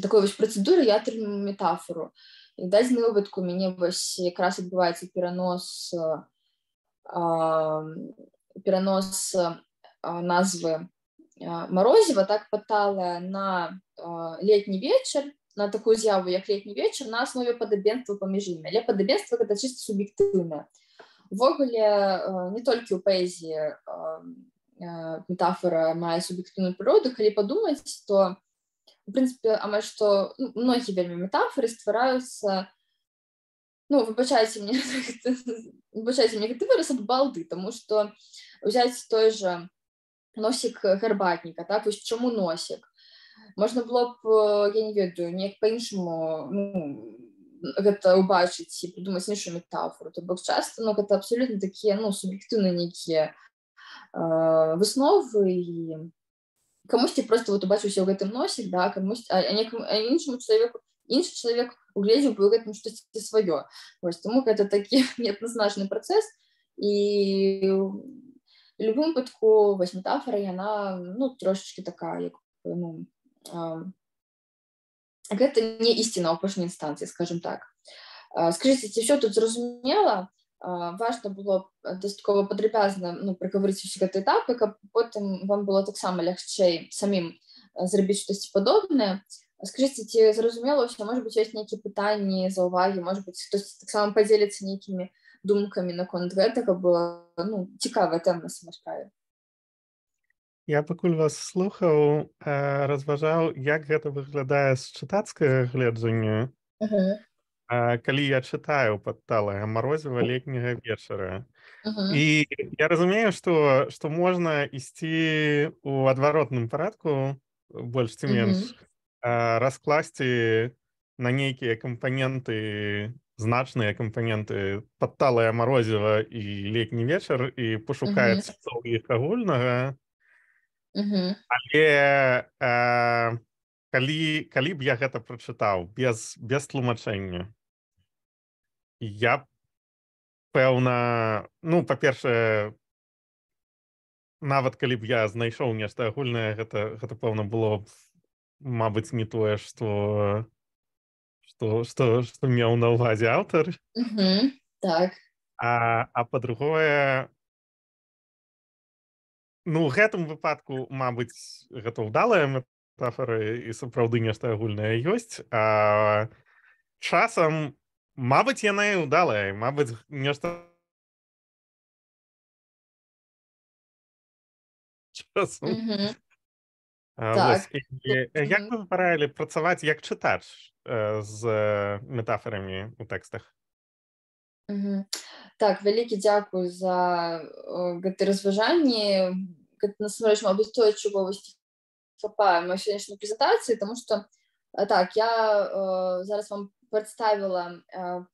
такой вось працэдуры я атрымліваю метафору. І в дадзеным выпадку у мяне вось якраз адбываецца перанос назвы Марозева, так Паталая, на летні вечар, на такую з'яву, як летні вечар, на аснове падабенства паміж імі. Але падабенства гэта чыста суб'ектыўнае. Увогуле, не толькі ў паэзіі метафора мае суб'ектыўную прыроду, калі падумаць, то, в прынцыпе, амаль што многія вельмі метафоры ствараюцца, выбачайце мне гэты выраз ад балды, таму што ўзяць той жа носік гарбатніка, так, вось чаму носік? Можна было б, я не ведаю, неяк па-іншаму гэта ўбачыць і придумаць іншую метафору. То бок часта гэта абсолютно такія суб'ектыўныя нейкія высновы, і камусьці просто убачыўся ў гэтым носік, да, іншаму чалавеку іншы чалавек угледзеў бы ў гэтым штосьці сваё. Таму гэта такі неадназначны працэс, і в любым выпадку вось метафора, яна трошечки такая, гэта не ісціна ў апошняй інстанцыі, скажем так. Скажыце, ці ўсё тут зразумела? Важна было дастаткова падрабязна прагаварыць усе гэты этапы, каб потым вам было таксама лягчэй самім зрабіць штосьці падобнае. Скажыце, ці зразумела ўсё? Можа быць, ёсць нейкія пытанні, заўвагі, можа быць, хтосьці таксама падзеліцца нейкімі думкамі наконт гэтага, бо цікавая тэма на самой справе. Я пакуль вас слухаў, разважаў, як гэта выглядае з чытацкага гледжання. Калі я чытаю Паталая Марозева летняга вечара. І я разумею, што можна ісці ў адваротным парадку, больш ці менш, раскласці на нейкія кампаненты, значныя кампаненты Паталая Марозева і летні вечар і пашукаць іх агульнага. Але калі б я гэта прачытаў без тлумачэння, я пэўна, па-першае, нават калі б я знайшоў нешта агульнае, гэта пэўна было б, мабыць, не тое, што меў на ўвазе аўтар. Так. А па-другое, у гэтым выпадку, мабыць, гэта ўдалая метафора і сапраўды нешта агульнае ёсць, а часам, мабыць, яна і ўдалая, мабыць, нешта часам. Як вы параілі працаваць як чытач з метафорамі ў тэкстах? Так, вялікі дзякуй за гэты разважанні. Гэта, насамрэч, мабыць, тое, чаго хапае моей сённяшняй прэзентацыі, таму што, так, я зараз вам прадставіла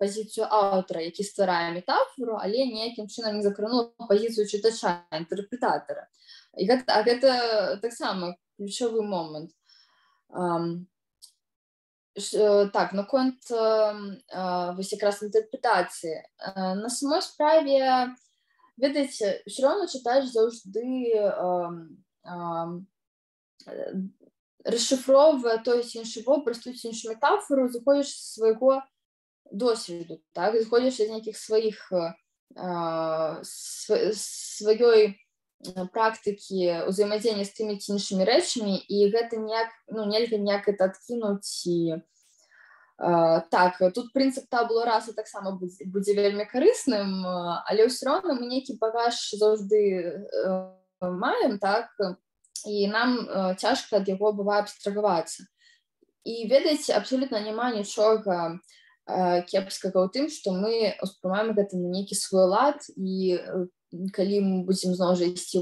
пазіцыю аўтара, які стварае метафору, але ніякім чынам не закранула пазіцыю чытача, інтэрпрэтатара. А гэта таксама ключовы момант. Так, наконт вось якраз інтэрпрэтацыі. На самой справе, ведаеце, ўсё роўна чытач заўжды расшыфроўвае той ці іншы вобраз, тую ці іншую метафору, зыходзіш з свайго досведу, так, зыходзіш з нейкіх сваёй практыкі ўзаемадзеяння з тымі ці іншымі рэчамі, і гэта нельга ніяк гэта адкінуць. Так, тут прынцып табула раса таксама будзе вельмі карысным, але ўсё роўна мы нейкі багаж заўжды маем, так, і нам цяжка ад яго бывае абстрагавацца. І ведаеце, абсолютна няма нічога кепскага ў тым, што мы ўспрымаем гэта на нейкі свой лад, і калі мы будзем зноў жа ісці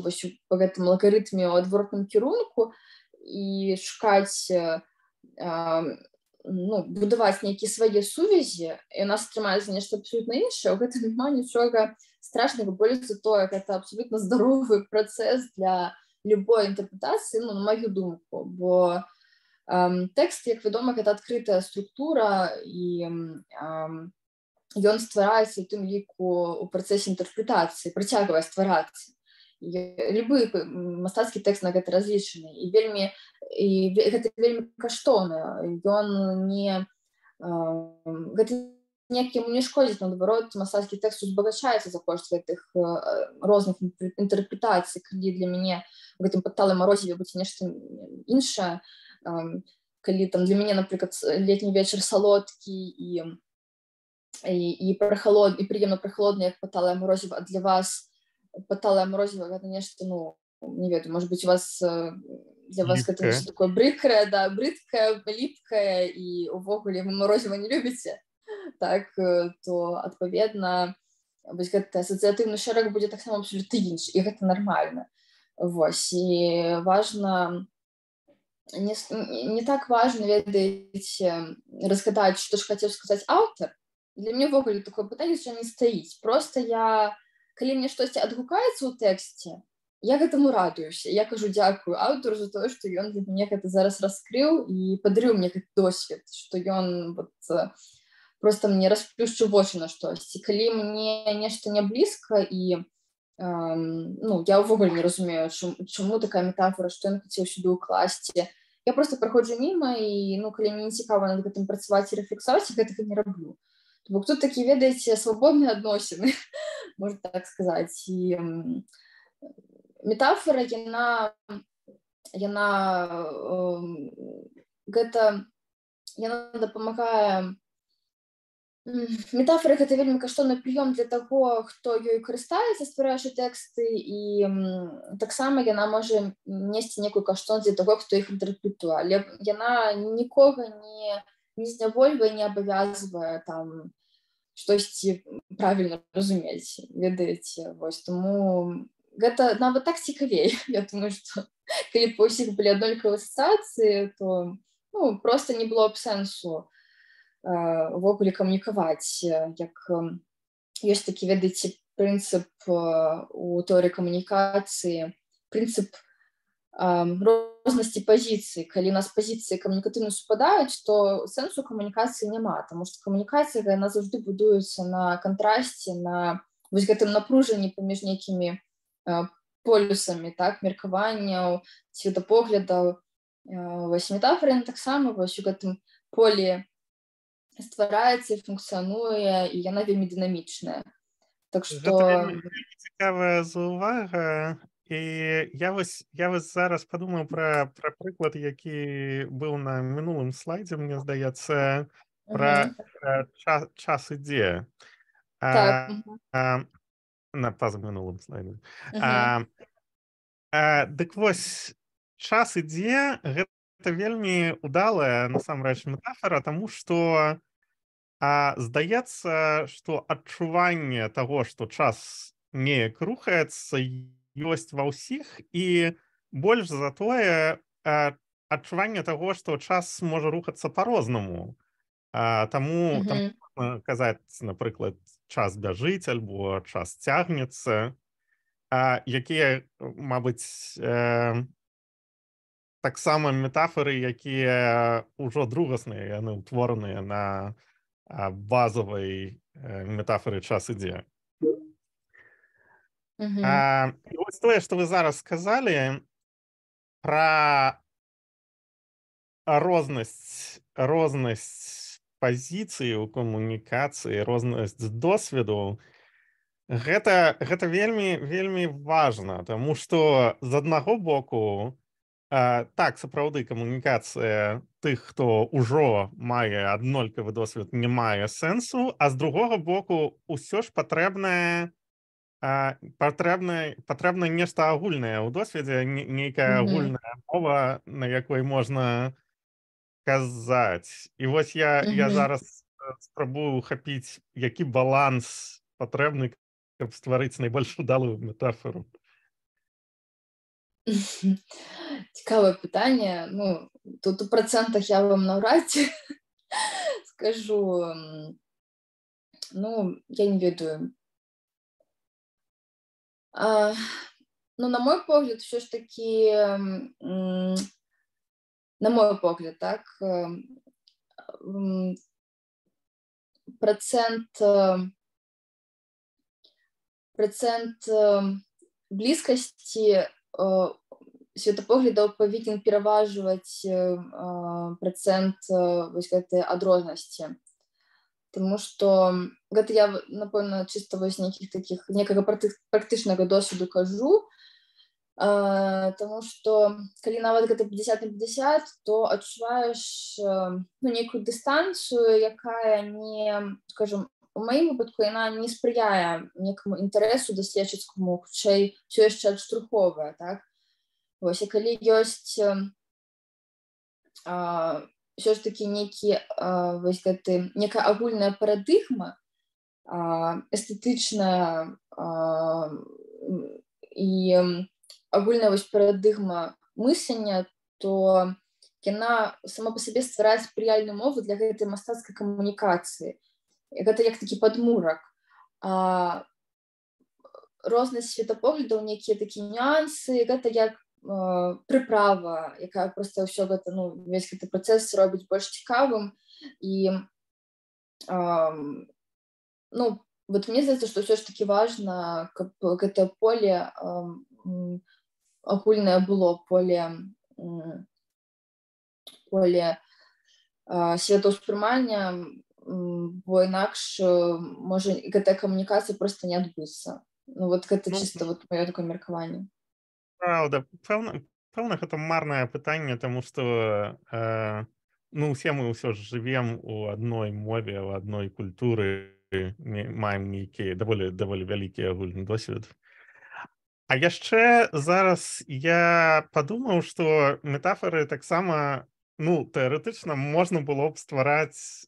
па гэтым алгарытме ў адваротным кірунку і шукаць ну, будаваць нейкія свае сувязі, і у нас атрымаецца нешта абсолютна іншае, у гэтым няма нічога страшнага, больш за тое, гэта абсолютна здаровы працэс для любой інтэрпрэтацыі, ну, на маю думку, бо тэкст, як вядома, гэта адкрытая структура, і ён ствараецца ў тым ліку ў працэсе інтэрпрэтацыі, працягвае стварацца. Любы мастацкі тэкст на гэта разлічаны, і гэта вельмі каштоўна. Ён не... Гэта некім не шкодзіць, наадварот, мастацкі тэкст узбагачаецца за кошт гэтых розных інтэрпрэтацый, калі для мяне у гэтым падталым марозіве будзе нешта іншае, калі там для мяне, напрыклад, летні вечар салодкі і прыемна прахалодны, як падталае марозіва, а для вас падталае марозіва гэта нешта, ну, не ведаю, может быть, у вас для вас гэта нешта такое брыдкае, да, брыдкае, ліпкае, і увогуле вы марозіва не любіце, так, то, адпаведна, вось гэты асацыятыўны шэраг будзе таксама абсолютна іншы, і гэта нармальна. Вось, і важна, не так важна, ведаеце, разгадаць, што ж хацеў сказаць аўтар. Для мяне ўвогуле такое пытанне ўжо не стаіць. Проста калі мне штосьці адгукаецца ў тэксце, я гэтаму радуюся. Я кажу дзякую аўтару за тое, што ён для мяне гэта зараз раскрыў і падарыў мне гэты досвед, што ён проста мне расплюшчыў вочы на штосьці. Калі мне нешта не блізка і ну, я ўвогуле не разумею, чаму такая метафора, што ён хацеў сюды ўкласці. Я проста праходжу міма і, ну, калі мне не цікава над гэтым працаваць і рэфлексаваць, я гэтага не раблю. Бо тут такі, ведаеце, свабодныя адносіны, можна так сказаць. І метафора, яна дапамагае. Метафора гэта вельмі каштоўны прыём для таго, хто ёй карыстаецца, ствараючы тэксты, і таксама яна можа несці некую каштоўнасць для таго, хто іх інтэрпрэтуе, але яна нікога не знявольвае, не абавязвае там штосьці правільна разумець, ведаеце, вось, таму гэта нават так цікавей. Я думаю, што калі б у ўсіх былі аднолькавыя асацыяцыі, то, ну, проста не было б сэнсу увогуле камунікаваць, як ёсць такі, ведаеце, прынцып у тэорыі камунікацыі, прынцып рознасці пазіцый. Калі у нас пазіцыі камунікатыўна супадаюць, то сэнсу камунікацыі няма, таму што камунікацыя, яна заўжды будуецца на кантрасце, на вось гэтым напружанні паміж нейкімі полюсамі, так, меркаванняў, светапоглядаў. Вось метафора таксама вось у гэтым полі ствараецца і функцыянуе, і яна вельмі дынамічная. Так што... Гэта вельмі цікавая заўвага. І я вось зараз падумаў пра прыклад, які быў на мінулым слайдзе, мне здаецца, пра час ідзе. Так. На пазамінулым слайдзе. Дык вось, час ідзе, гэта вельмі удалая, насамрэч, метафора, таму што здаецца, што адчуванне таго, што час неяк рухаецца, ёсць ва ўсіх, і больш за тое адчуванне таго, што час можа рухацца па-рознаму. Таму можна казаць, напрыклад, час бяжыць альбо час цягнецца, якія, мабыць, таксама метафоры, якія ўжо другасныя, яны ўтвораныя на базавай метафоры час ідзе. І вось тое, што вы зараз сказалі пра рознасць пазіцыі ў камунікацыі, рознасць досведу, гэта вельмі важна, таму што з аднаго боку, так, сапраўды, камунікацыя тых, хто ўжо мае аднолькавы досвед, не мае сэнсу, а з другога боку, усё ж патрэбна нешта агульнае ў досведзе, нейкая агульная мова, на якой можна казаць. І вось я зараз спрабую ухапіць, які баланс патрэбны, каб стварыць найбольш удалую метафору. Цікавае пытанне. Ну, тут у працэнтах я вам наўрад ці скажу, ну, я не ведаю. Ну, на мой погляд, все ж таки, на мой погляд, так, процент блізкасці светапоглядаў павінен пераважваць працэнт вось гэтай адрознасці. Тому што гэта я, напэўна, чыста вось некага практычнага досведу кажу, тому што калі нават гэта 50 на 50, то адчуваеш нейкую дыстанцыю, якая не, скажем, у маім выпадку яна не спрыяе некаму інтарэсу даследчыцкаму, хутчэй ўсё яшчэ адштурховая, так? Вось, і калі ёсць ўсё ж такі вось гэты некая агульная парадыгма эстэтычная і агульная вось парадыгма мыслення, то яна сама па сабе стварае спрыяльную мову для гэтай мастацкай камунікацыі. Гэта як такі падмурак. Рознасць светапоглядаў, некія такія нюансы, гэта як прыправа, якая проста ўсё гэта, ну, весь гэты працэс робіць больш цікавым. І, ну, вот мне здаецца, што ўсё ж такі важна, каб гэтае поле агульнае было, поле светаўспрымання, бо інакш можа гэтая камунікацыя проста не адбыцца. Ну, вот гэта чыста вот маё такое меркаванне. Праўда, пэўна, гэта марнае пытанне, таму што ну, усе мы ўсё ж жывем у адной мове, у адной культуры, маем нейкі даволі вялікі агульны досвед. А яшчэ зараз я падумаў, што метафоры таксама, ну, тэарэтычна можна было б ствараць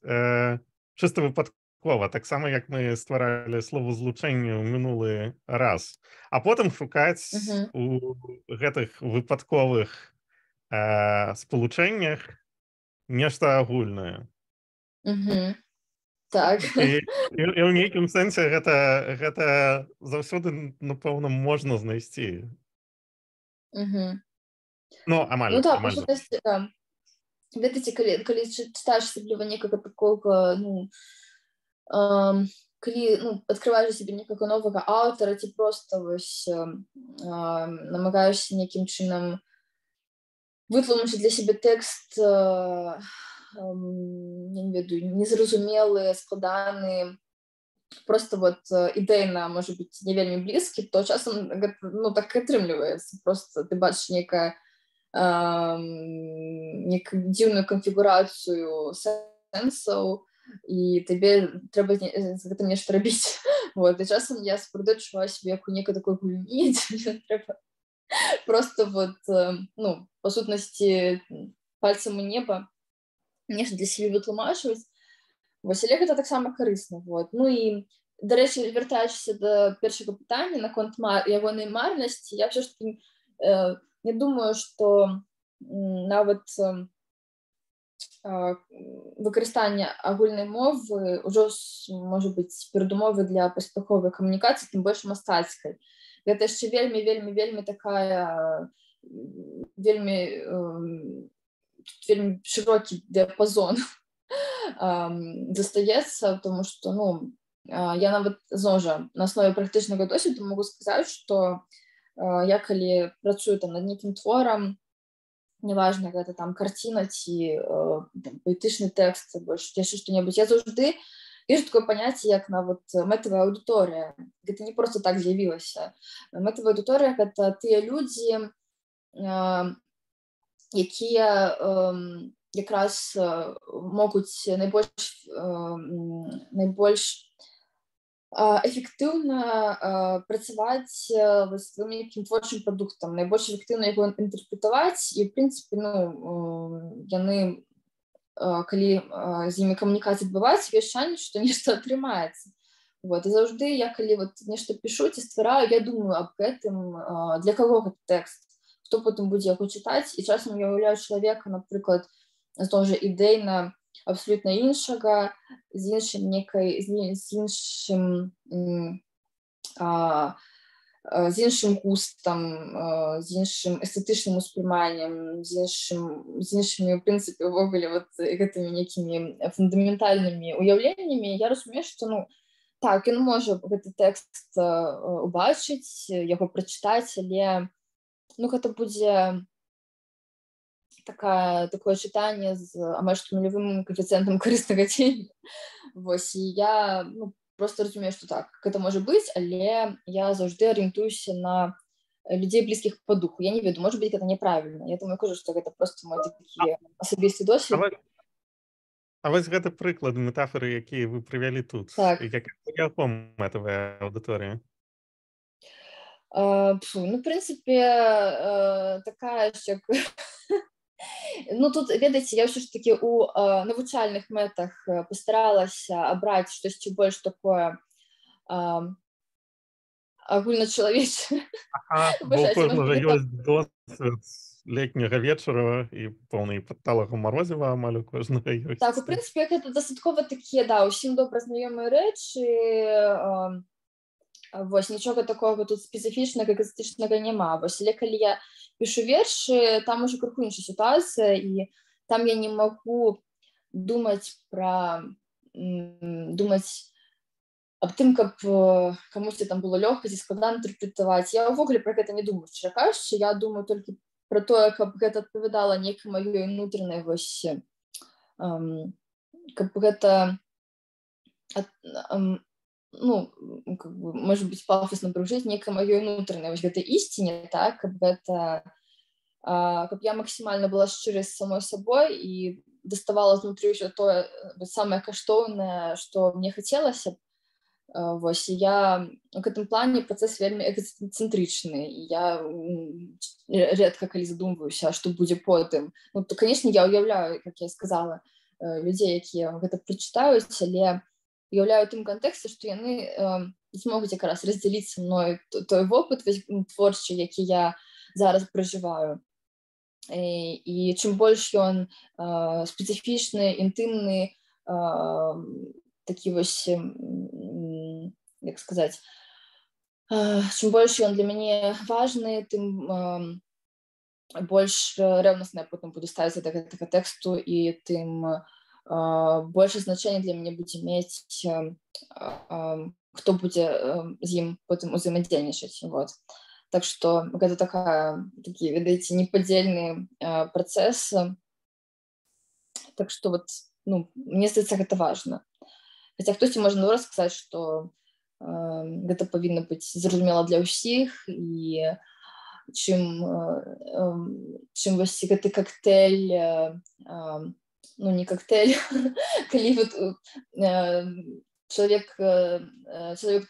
чыста выпадкова, таксама як мы стваралі словазлучэнне ў минулы раз, а потым шукаць у гэтых выпадковых спалучэннях нешта агульнае. Так. І ў нейкім сэнсе гэта заўсёды, напэўна, можна знайсці. Ну, амаль. Ну так, по сутнасці, ведаеце, калі чытаеш асабліва некага такога, ну, калі, ну, адкрываеш сябе некага новага аўтара, ці проста вось намагаешся нейкім чынам вытлумачыць для сябе тэкст, я не ведаю, незразумелы, складаны, просто вот ідэйна, можа быць, не вельмі блізкі, то часам, ну, так атрымліваецца. Просто ты бачыш некую дзіўную канфігурацыю сэнсаў, і табе трэба з гэтым нешта рабіць. Вот, і часам я сапраўды адчуваю сябе як у некай такой гульні, дзе трэба просто вот, ну, па сутнасці пальцам у неба нешта для сябе вытлумачваць. Вось, але гэта таксама карысна. Вот. Ну і, дарэчы, вяртаючыся да першага пытання наконт ягонай марнасці, я ўсё ж такі не думаю, што нават выкарыстанне агульнай мовы ўжо можа быць перадумовай для паспяховай камунікацыі, тым больш мастацкай. Гэта яшчэ вельмі такая, вельмі шырокі дыяпазон застаецца, тому што, ну, я нават, зноў жа, на аснове практычнага досведу могу сказаць, што я калі працую там над нейкім творам, неважна, гэта там карціна ці паэтычны тэкст, больш яшчэ што-небудзь, я заўжды вижу такое паняцце, як нават мэтавая аўдыторыя. Гэта не проста так з'явілася. Мэтавая аўдыторыя — гэта тыя людзі, якія якраз могуць найбольш эфектыўна працаваць з сваім нейкім творчым прадуктам, найбольш эфектыўна яго інтэрпрэтаваць, і, в прынцыпе, ну, яны, калі з імі камунікацыя адбываецца, ёсць шанец, што нешта атрымаецца. Вот, і заўжды я, калі вот нешта пішу ці ствараю, я думаю аб гэтым, для каго гэты тэкст, хто потым будзе яго чытаць, і часам я уяўляю чалавека, напрыклад, зноў жа ідэйна абсолютно іншага, з іншым густам, з іншым эстэтычным успрыманнем, з іншымі, в прынцыпе, увогуле вот гэтымі нейкімі фундаментальнымі уяўленнямі, я разумею, што, ну, так, ён можа гэты тэкст убачыць, яго прачытаць, але, ну, гэта будзе такое чытанне з амаль што нулявым коэфіцыентам карыснага дзеяння. Вось, і я, ну, просто разумею, што так, гэта можа быць, але я заўжды арыентуюся на людзей блізкіх па духу. Я не ведаю, можа быць, гэта няправільна. Я думаю, кажу, што гэта проста мой такі асабісты досвед. А вось гэты прыклад метафоры, якія вы прывялі тут, якая мэтавая аўдыторыя? Ну, в прынцыпе, такая ж, як... Ну, тут, ведаеце, я ўсё ж такі у навучальных мэтах пастаралася абраць штосьці больш такое агульначалавечае. Бо ў кожнага ёсць досвед летняга вечара і поўны падталага марозіва амаль у кожнага ёсць. Так, у прынцыпе, гэта дастаткова такія, да, усім добра знаёмыя рэчы. Вось, нічога такога тут спецыфічнага, экзатычнага няма. Вось, але калі я пишу вершы, там уже крыху іншая ситуация, и там я не могу думать об тым, каб камусьці там было лёгка ці складана інтэрпрэтаваць. Я ўвогуле пра гэта не думаю, шчыра кажучы, я думаю толькі пра тое, каб гэта адпавядала нейкай маёй унутранай вось, каб гэта, ну, как бы, может быть, пафосно прыжыць некай маёй унутранай вось гэтай ісціне, так, каб гэта, каб я максімальна была шчырай з самой сабой і даставала знутры ўсё тое самае каштоўнае, што мне хацелася. Вось, і я в гэтым плане працэс вельмі эгоцэнтрычны, і я рэдка калі задумваюся, што будзе потым. Ну, то, конечно, я уяўляю, як я сказала, людзей, якія гэта прачытаюць, але уяўляю ў тым кантэксце, што яны змогуць якраз раздзяліць са мной той вопыт творчы, які я зараз пражываю. І чым больш ён спецыфічны, інтымны, такі вось, як сказаць, чым больш ён для мяне важны, тым больш рэўнасна я потым буду ставіцца да гэтага тэксту, і тым больше значэння для мяне будзе мець, хто будзе з ім потым узаемадзейнічаць. Вот. Так што гэта такі, ведаеце, непадзельны працэс. Так што вот, ну, мне здаецца, гэта важна. Хаця хтосьці можа наоборот сказаць, што гэта павінна быць зразумела для ўсіх, і чым вось гэты коктейль, ну, не коктейль, калі вот чалавек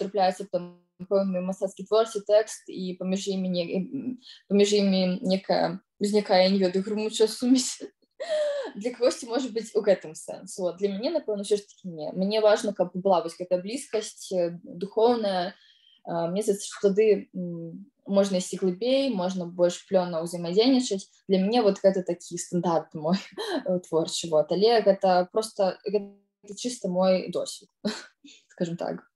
трапляецца там пэўны мастацкі творчы тэкст, і паміж імі некая узнікае, не ведаю, грымучая сумесь. Для кагосьці можа быць у гэтым сэнс. Вот. Для мяне, напэўна, ўсё ж такі не. Мне важна, каб была вось гэтая блізкасць духоўная. Мне здаецца, што тады можна ісці глыбей, можна больш плённа ўзаемадзейнічаць. Для мяне вот гэта такі стандарт мой творчы. Вот. Але гэта проста, гэта чыста мой досвед, скажем так.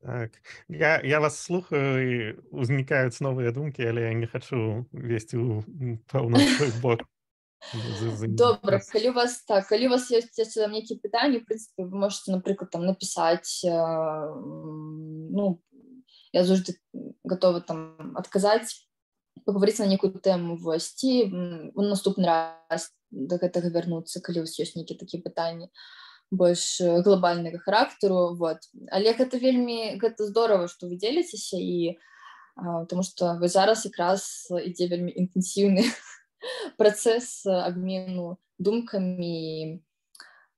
Так. Я вас слухаю, і узнікаюць новыя думкі, але я не хачу весці ў пэўны свой бок. Добра, калі у вас ёсць яшчэ нейкія пытанні, в прынцыпе, вы можете, напрыклад, там напісаць, ну, я заўжды готова там адказаць, паговорыць на нейкую тэму, вось, ці у наступны раз да гэтага вярнуцца, калі у вас ёсць нейкія такія пытанні больш глобальнага характару, вот. Але гэта вельмі, гэта здорава, што вы дзеліцеся, і тому што вы зараз якраз ідзе вельмі інтэнсіўны працэс абмену думкамі,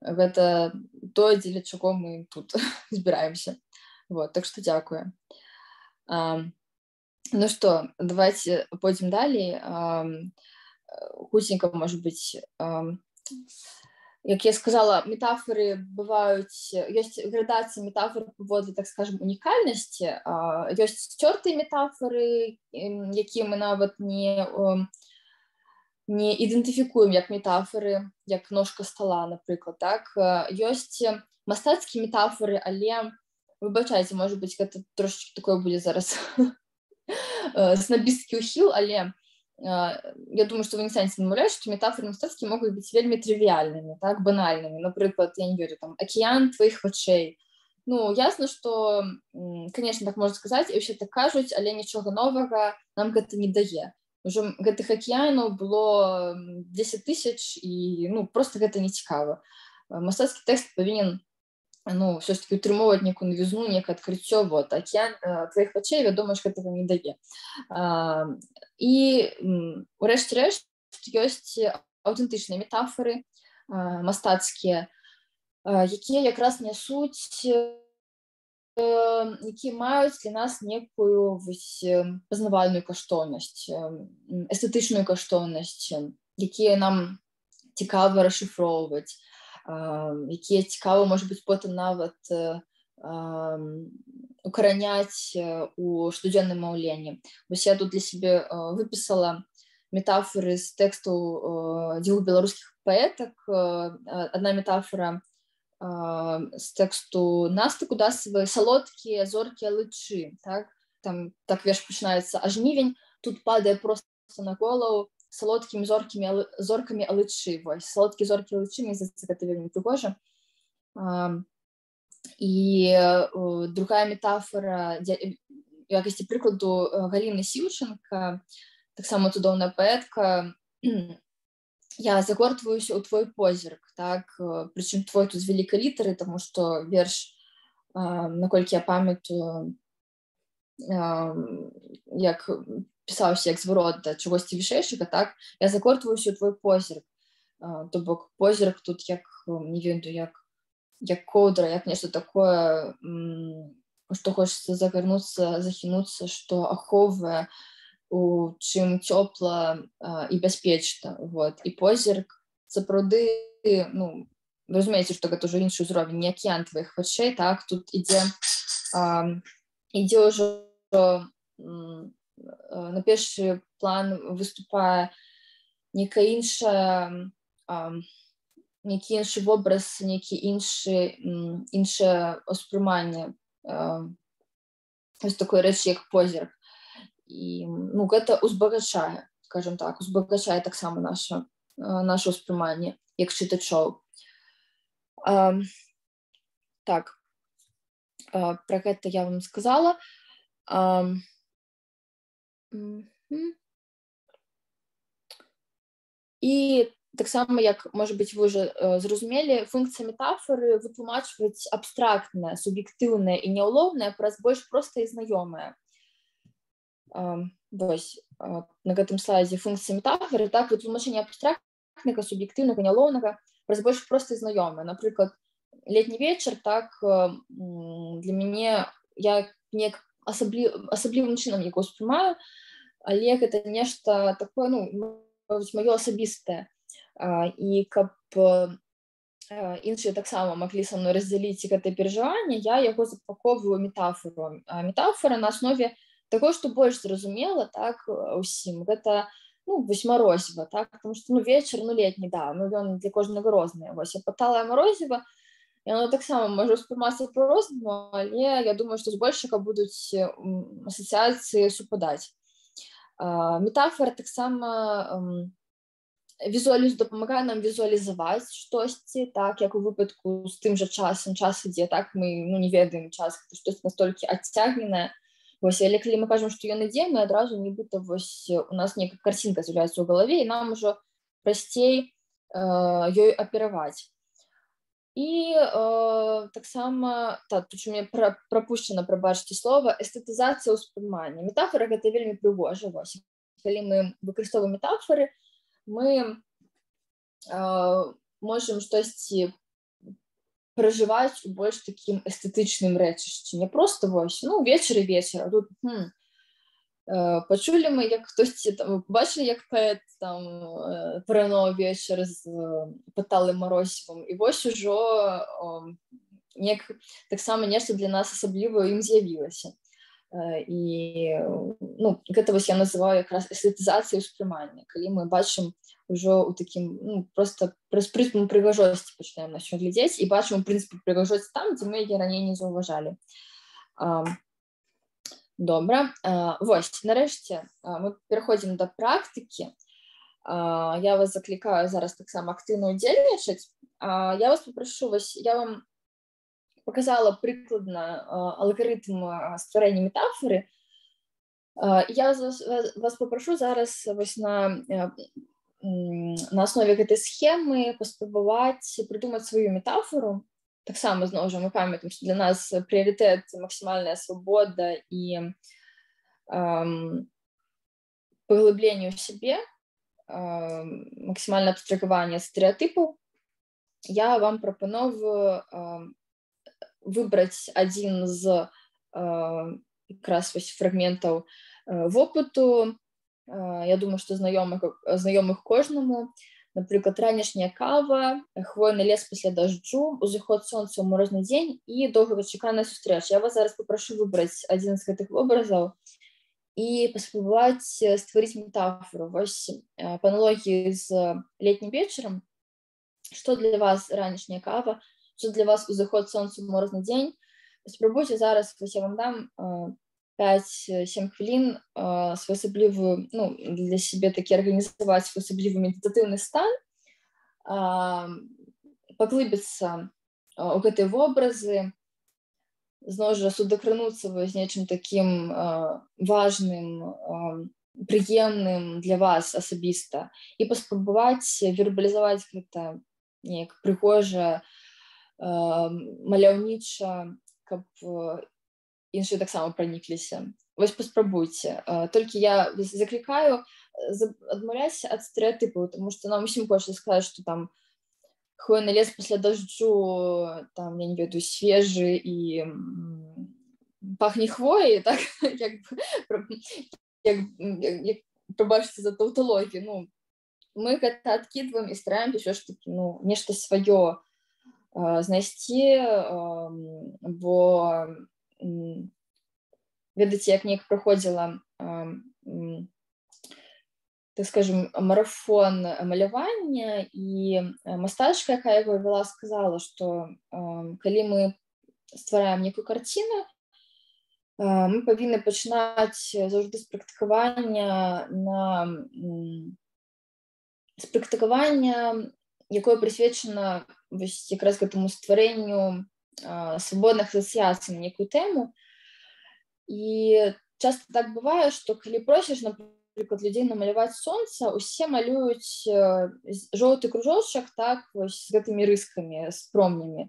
гэта тое, дзеля чаго мы тут збіраемся. Вот, так што дзякую. Ну што, давайте пойдзем далей. Хуценька, можа быць, як я сказала, метафоры бываюць, ёсць градацыі метафор паводле, так скажем, унікальнасці, ёсць сцёртыя метафоры, якія мы нават не не ідэнтыфікуем як метафоры, як ножка стола, напрыклад, так? Ёсць мастацкія метафоры, але, выбачайце, можа быць, гэта трошечки такое будзе зараз снабісткі ўхіл, але я думаю, што вы не станеце намаўляць, што метафоры мастацкія могуць быць вельмі трывіяльнымі, так, банальнымі. Напрыклад, я не ведаю, там, акіян тваіх вачэй. Ну, ясна, што, конечно, так можна сказаць, і ўсе так кажуць, але нічога новага нам гэта не дае. Ужо гэтых акіянаў было 10 000, і, ну, просто гэта не цікава. Мастацкі тэкст павінен, ну, все ж таки утрымоўваць некую навізну, некае адкрыццё, вот, акіян тваіх вачэй, вядома ж, гэтага не дае. І, урэшце рэшт, ёсць аўтэнтычныя метафоры мастацкія, якія якраз нясуць, якія маюць для нас некую пазнавальную каштоўнасць, эстэтычную каштоўнасць, якія нам цікава расшыфроўваць, якія цікава, можа быць, потым нават укараняць у штодзённым маўленні. Вось я тут для сябе выпісала метафоры з тэкстаў дзвюх беларускіх паэтак. Адна метафора з тэксту Насты Кудасавай «Салодкія зоркі алычы». Так? Там так верш пачынаецца: «А жнівень тут падае проста на голову салодкімі зоркамі алычы». Вось, салодкія зоркі алычы, мне здаецца, гэта вельмі прыгожа. І другая метафора, у якасці прыкладу, Галіны Сіўченка, таксама цудоўная паэтка. Я загортваюся ў твой позірк, так? Прычым твой тут з вялікай літары, таму што верш, наколькі я памятаю, як пісаўся як зварот да чагосьці вышэйшага, так? Я загортваюся ў твой позірк. То бок позірк тут як, не ведаю, як коўдра, як нешта такое, што хочацца загарнуцца, захінуцца, што ахоўвае, у чым цёпла і бяспечна. Вот. І позірк сапраўды, ну, вы разумееце, што гэта ўжо іншы ўзровень, не акіян тваіх вачэй, так? Тут ідзе ўжо на першы план выступае нейкі іншы вобраз, нейкі іншае ўспрыманне ось такой рэчы, як позірк. І, ну, гэта узбагачае, скажем так, узбагачае таксама наше ўспрыманне як чытачоў. Так, пра гэта я вам сказала. І таксама, як, можа быць, вы ўжо зразумелі, функцыя метафоры вытлумачваць абстрактнае, суб'ектыўнае і няўлоўнае праз больш простае і знаёмае. Вось, на гэтым слайдзе функцыя метафоры, так, вытлумачэнне абстрактнага, суб'ектыўнага, няўлоўнага праз больш простае і знаёмае. Напрыклад, летні вечар, так, для мяне, я неяк асаблівым чынам яго ўспрымаю, але гэта нешта такое, ну, маё асабістае. І каб іншыя таксама маглі са мной раздзяліць гэтае перажыванне, я яго запакоўваю метафору. Метафора на аснове таго, што больш зразумела, так, усім. Гэта, ну, вось марозіва, так, потому што, ну, вечар, ну, летні, да, ну, ён для кожнага рознае. Вось, апаталае марозіва, яно таксама можа ўспрымацца па-рознаму, але я думаю, што збольшага будуць асацыяцыі супадаць. Метафора таксама дапамагае нам візуалізаваць штосьці, так, як у выпадку з тым жа часам, час ідзе, так, мы, ну, не ведаем час, гэта штосьці настолькі адцягненае. Вось, але калі мы кажам, што ён ідзе, мы адразу нібыта вось у нас нейкая карцінка з'яўляецца ў галаве, і нам ужо прасцей ёй апераваць. І таксама, так, прычым я прапушчана, прабачце слова, эстэтызацыя ўспрымання. Метафора гэта вельмі прыгожа. Вось, калі мы выкарыстоўваем метафоры, мы можам штосьці пражываць у больш такім эстэтычным рэчышчы. Не проста вось, ну, вечар і вечар, а тут пачулі мы, як хтосьці, бачылі, як паэт там параўнаў вечар з паталым марозівам, і вось ужо таксама нешта для нас асаблівае ім з'явілася. і ну, гэта вось я называю якраз эстэтызацыяй успрымання, калі мы бачым ужо у такім просто праз прызму прыгажосці пачнем на ўсё глядзець і бачым у прынцыпе прыгажосць там, дзе мы яе раней не заўважалі. Добра, вось нарэшце мы пераходзім да практыкі. Я вас заклікаю зараз таксама актыўна ўдзельнічаць. Я вас папрашу, вось я вам показала прыкладна алгарытм стварэння метафоры. Я вас попрошу зараз вось на основе гэтай схемы паспрабаваць прыдумаць сваю метафору. Таксама, зноў жа, мы памятаем, што для нас прыярытэт максімальная свабода і паглыбленне ў сябе, максімальнае абстрагаванне стэрэатыпаў. Я вам прапановую выбраць адзін з якраз вось фрагментаў вопыту. Я думаю, што знаёмых кожнаму. Напрыклад, ранішняя кава, хвойны лес пасля дажджу, узыход сонца ў морозны дзень і доўгачаканая сустрэча. Я вас зараз папрашу выбраць адзін з гэтых вобразаў і паспрабаваць стварыць метафору. Вось па аналогіі з летнім вечарам, што для вас ранішняя кава, што для вас узыход сонца ў морозны дзень. Спрабуйце зараз, вось я вам дам 5-7 хвілін своеасаблівую, ну, для сябе такі арганізаваць своеасаблівы медытатыўны стан, паглыбіцца ў гэтыя вобразы, зноў жа судакрануцца з нечым такім важным, прыемным для вас асабіста і паспрабаваць вербалізаваць гэта неяк прыгожа, маляўніча, каб іншыя таксама пранікліся. Вось паспрабуйце. Толькі я заклікаю адмаўляць ад стэрэатыпаў, тому што нам усім хочацца сказаць, што там хвойны лес пасля дажджу, там, я не ведаю, свежы і пахне хвоей, так, як пробачце за таўталогію. Ну, мы гэта адкідваем і стараемся ўсё ж такі, ну, нешта сваё знайсці, бо ведаеце, як неяк праходзіла, так скажем, марафон малявання, і мастачка, якая яго вела, сказала, што калі мы ствараем некую карціну, мы павінны пачынаць заўжды з практыкавання, якое прысвечана якраз гэтаму стварэнню свабодных асацыяцый на некую тэму. І часта так бывае, што калі просіш, напрыклад, людзей намаляваць сонца, усе малююць жоўты кружочак, так, вось з гэтымі рыскамі, з промнямі.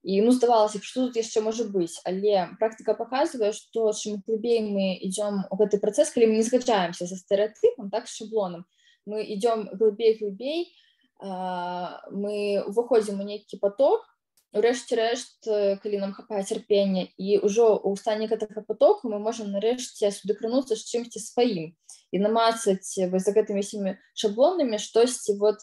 І, ну, здавалася, што тут яшчэ можа быць, але практыка паказвае, што чым глыбей мы ідзём у гэты працэс, калі мы не згаджаемся са стэрэатыпам, так, з шаблонам, мы ідзём глыбей, мы уваходзім у нейкі поток, урэшце рэшт, калі нам хапае цярпення, і ўжо ў стане гэтага потоку мы можам нарэшце судакрануцца з чымсьці сваім і намацаць вось за гэтымі всімі шаблонамі штосьці вот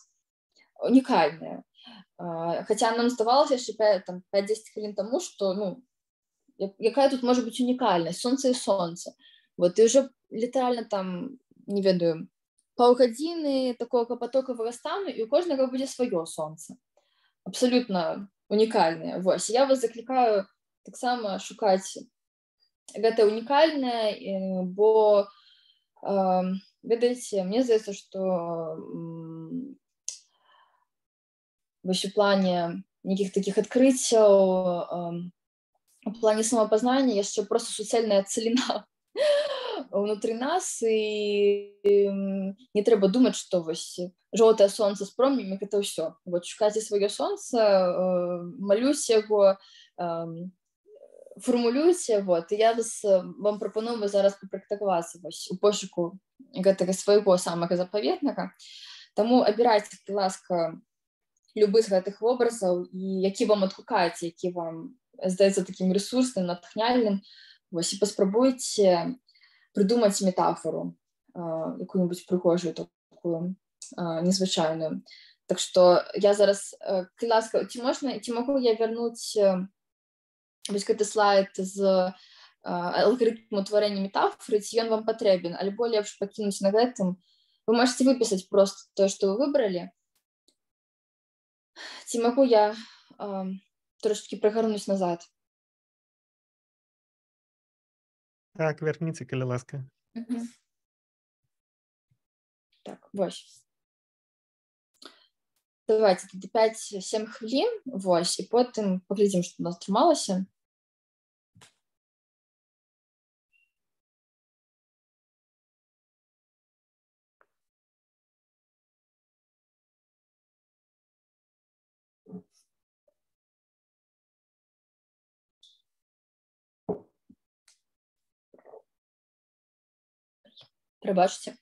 унікальнае. Хаця нам здавалася яшчэ 5-10 хвілін таму, што, ну, якая тут можа быць унікальнасць, сонца і сонца. Вот, і ўжо літаральна там, не ведаю, паўгадзіны такога потокавага стану, і у кожнага будзе сваё сонца. Абсалютна унікальныя. Вось, я вас заклікаю таксама шукаць гэта унікальнае, бо, ведаеце, мне здаецца, што вось у плане нейкіх такіх адкрыццяў, у плане самапазнання яшчэ проста суцэльная цэліна ўнутры нас, і не трэба думаць, што вось жоўтае сонца з промнямі гэта ўсё. Вот, шукайце сваё сонца, малюйце яго, фармулюйце, вот, і я вам прапаную зараз папрактыкавацца вось у пошуку гэтага свайго самага запаветнага. Таму абірайце, будь ласка, любы з гэтых вобразаў, і які вам адгукаецца, які вам здаецца такім ресурсным, натхняльным, вось, і паспрабуйце прыдумаць метафору, якую-небудзь прыгожую, такую незвычайную. Так што я зараз, калі ласка, ці магу я вярнуць вось гэты слайд з алгарытм утварэння метафоры, ці ён вам патрэбен, альбо лепш пакінуць на гэтым. Вы можете выпісаць просто тое, што вы выбралі. Ці магу я трошки прыгарнуць назад? Так, вярніце, калі ласка. Так, вось. Давайте 5-7 хвілін, вось, і потым паглядзім, што у нас атрымалася. Прабачце.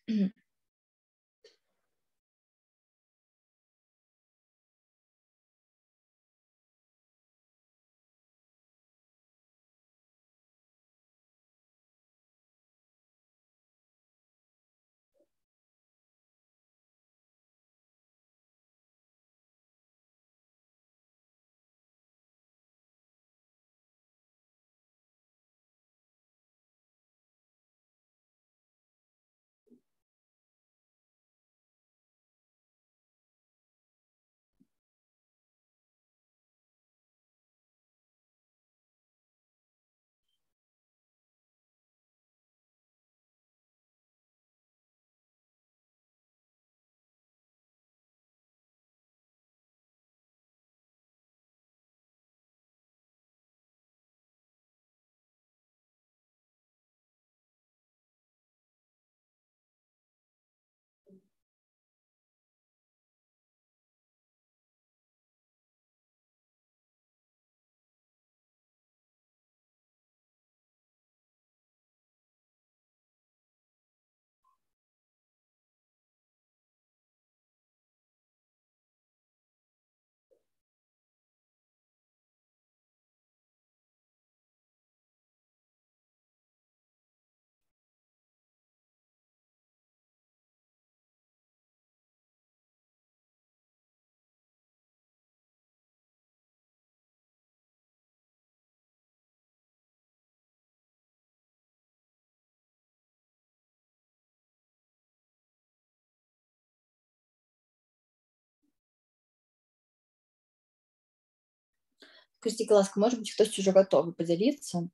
Скажите, ласка, может быть, хтось уже готовы поделиться?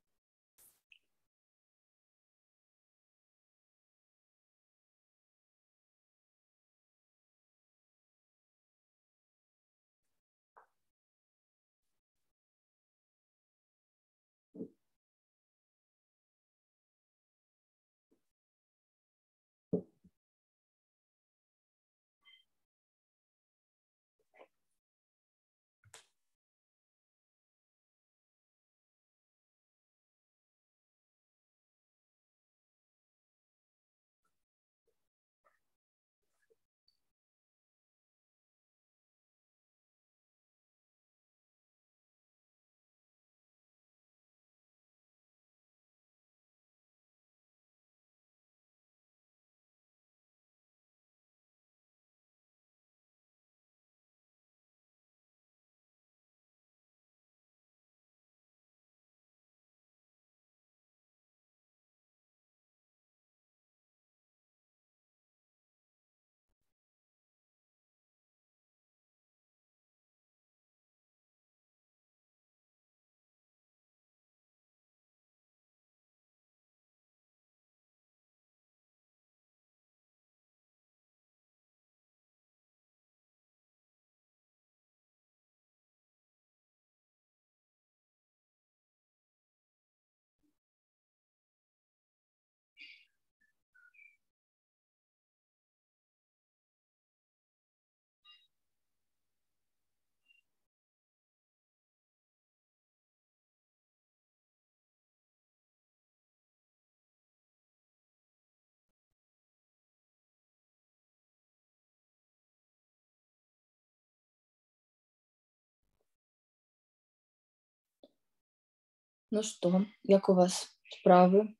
Ну что, як у вас справы?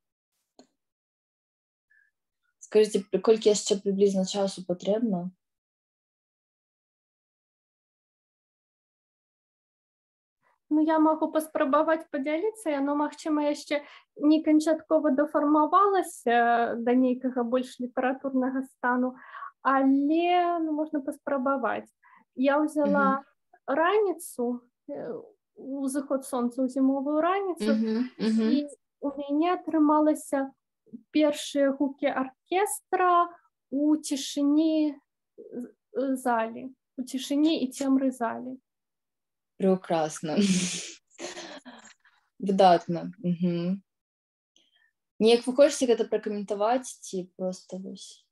Скажите, колькі яшчэ приблизно часу патрэбна? Ну, я могу паспрабаваць падзяліцца, яно, магчыма, яшчэ не канчаткова дафармавалася да нейкага больш літаратурнага стану, але можна паспрабаваць. Я ўзяла раніцу, узыход сонца ў зімовую раніцу, і у мяне атрымалася першыя гукі аркестра у цішыні залі, у цішыні і цемры залі. Прекрасно. Выдатна. Неяк вы хочаце гэта пракаментаваць ці проста вось?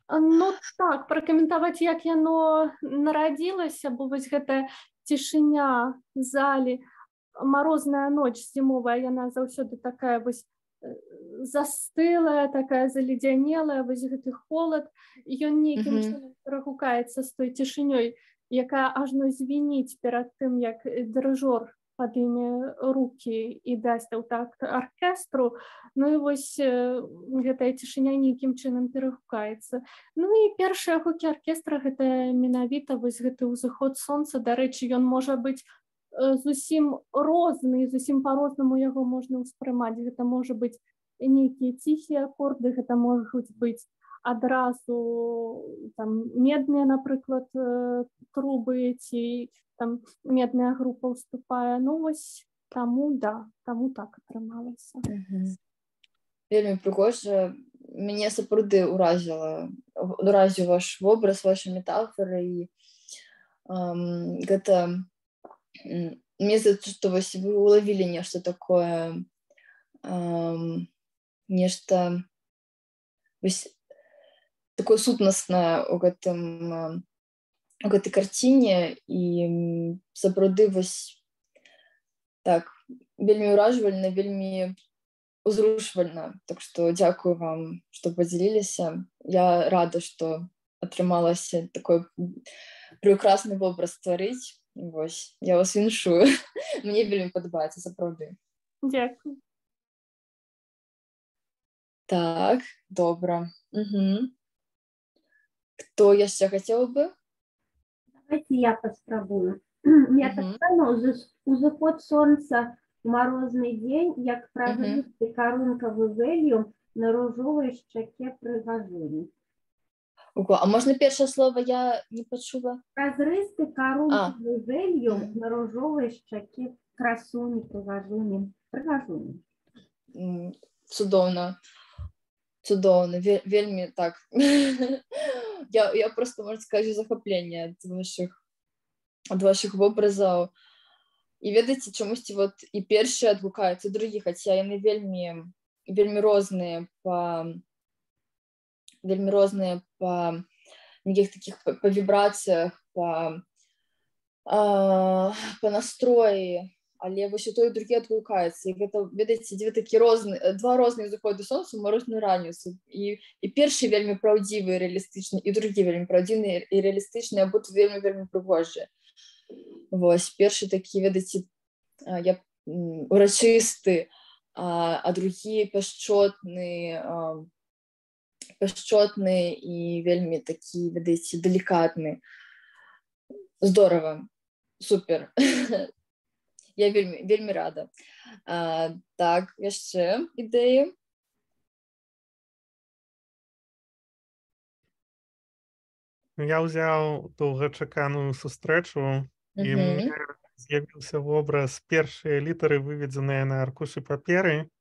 Ну так, пракаментаваць, як яно нарадзілася, бо вось гэтая цішыня в залі, марозная ноч зімовая, яна заўсёды такая вось застылая, такая заледзянелая, вось гэты холад, і ён нейкім чынам перагукаецца з той цішынёй, якая ажно звініць перад тым, як дырыжор падыме рукі і дасць ў такт аркестру. Ну і вось гэтая цішыня нейкім чынам перагукаецца. Ну і першыя гукі аркестра гэта менавіта вось гэты ўзыход сонца. Дарэчы, ён можа быць зусім розны, зусім па-рознаму яго можна ўспрымаць. Гэта можа быць нейкія ціхія акорды, гэта могуць быць адразу там медныя, напрыклад, трубы, ці там медная група ўступае. Ну вось таму, да, таму так атрымалася. Вельмі прыгожа. Мяне сапраўды уразіў ваш вобраз, ваша метафора, і гэта мне здаецца, што вось вы улавілі нешта такое, нешта вось такое сутнаснае ў гэтай карціне, і сапраўды вось так вельмі ўражвальна, вельмі узрушвальна. Так што дзякую вам, што падзяліліся. Я рада, што атрымалася такой прекрасны вобраз стварыць. Вось, я вас віншую. Мне вельмі падабаецца, сапраўды. Дзякую. Так, добра. Кто яшчэ хацеў бы? Давайте я паспрабую. Я таксама узыход сонца в морозный день, як празрысты карункавы вэлюм на ружовай шчаке прыгажуні. А можна першае слово я не пачула? Празрысты карункавы вэлюм на ружовай шчаке красуні прыгажуні. Цудоўна. Цудоўна, вельмі так. Я просто, можна сказаць, захапленне ад вашых вобразаў. І ведаеце, чамусьці вот і першыя адгукаюцца, і другі, хаця яны вельмі розныя па нейкіх такіх па вібрацыях, па настроі, але вось і той, і другі адгукаюцца. І гэта, ведаеце, два розныя зыходы сонца ў марозную раніцу. І першы вельмі праўдзівы і рэалістычны, і другі вельмі праўдзівы і рэалістычны, або вельмі прыгожыя. Вось, першы такі, ведаеце, урачысты, а другі пяшчотны і вельмі такі, ведаеце, далікатны. Здорава, супер. Я вельмі рада. Так, яшчэ ідэі? Я ўзяў доўгачаканую сустрэчу, і мне з'явіўся вобраз першыя літары, выведзеныя на аркушы паперы,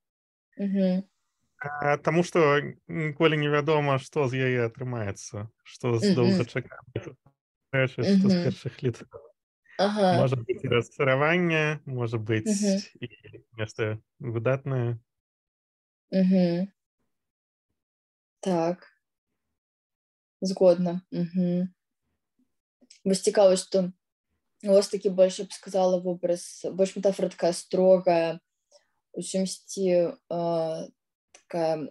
таму што ніколі невядома, што з яе атрымаецца, што з доўгачаканай сустрэчы, што з першых літараў. Можа быць і расчараванне, можа быць і нешта выдатнае. Так. Згодна. Вось цікава, што у вас такі больш, я б сказала, вобраз, больш метафора такая строгая, у чымсьці такая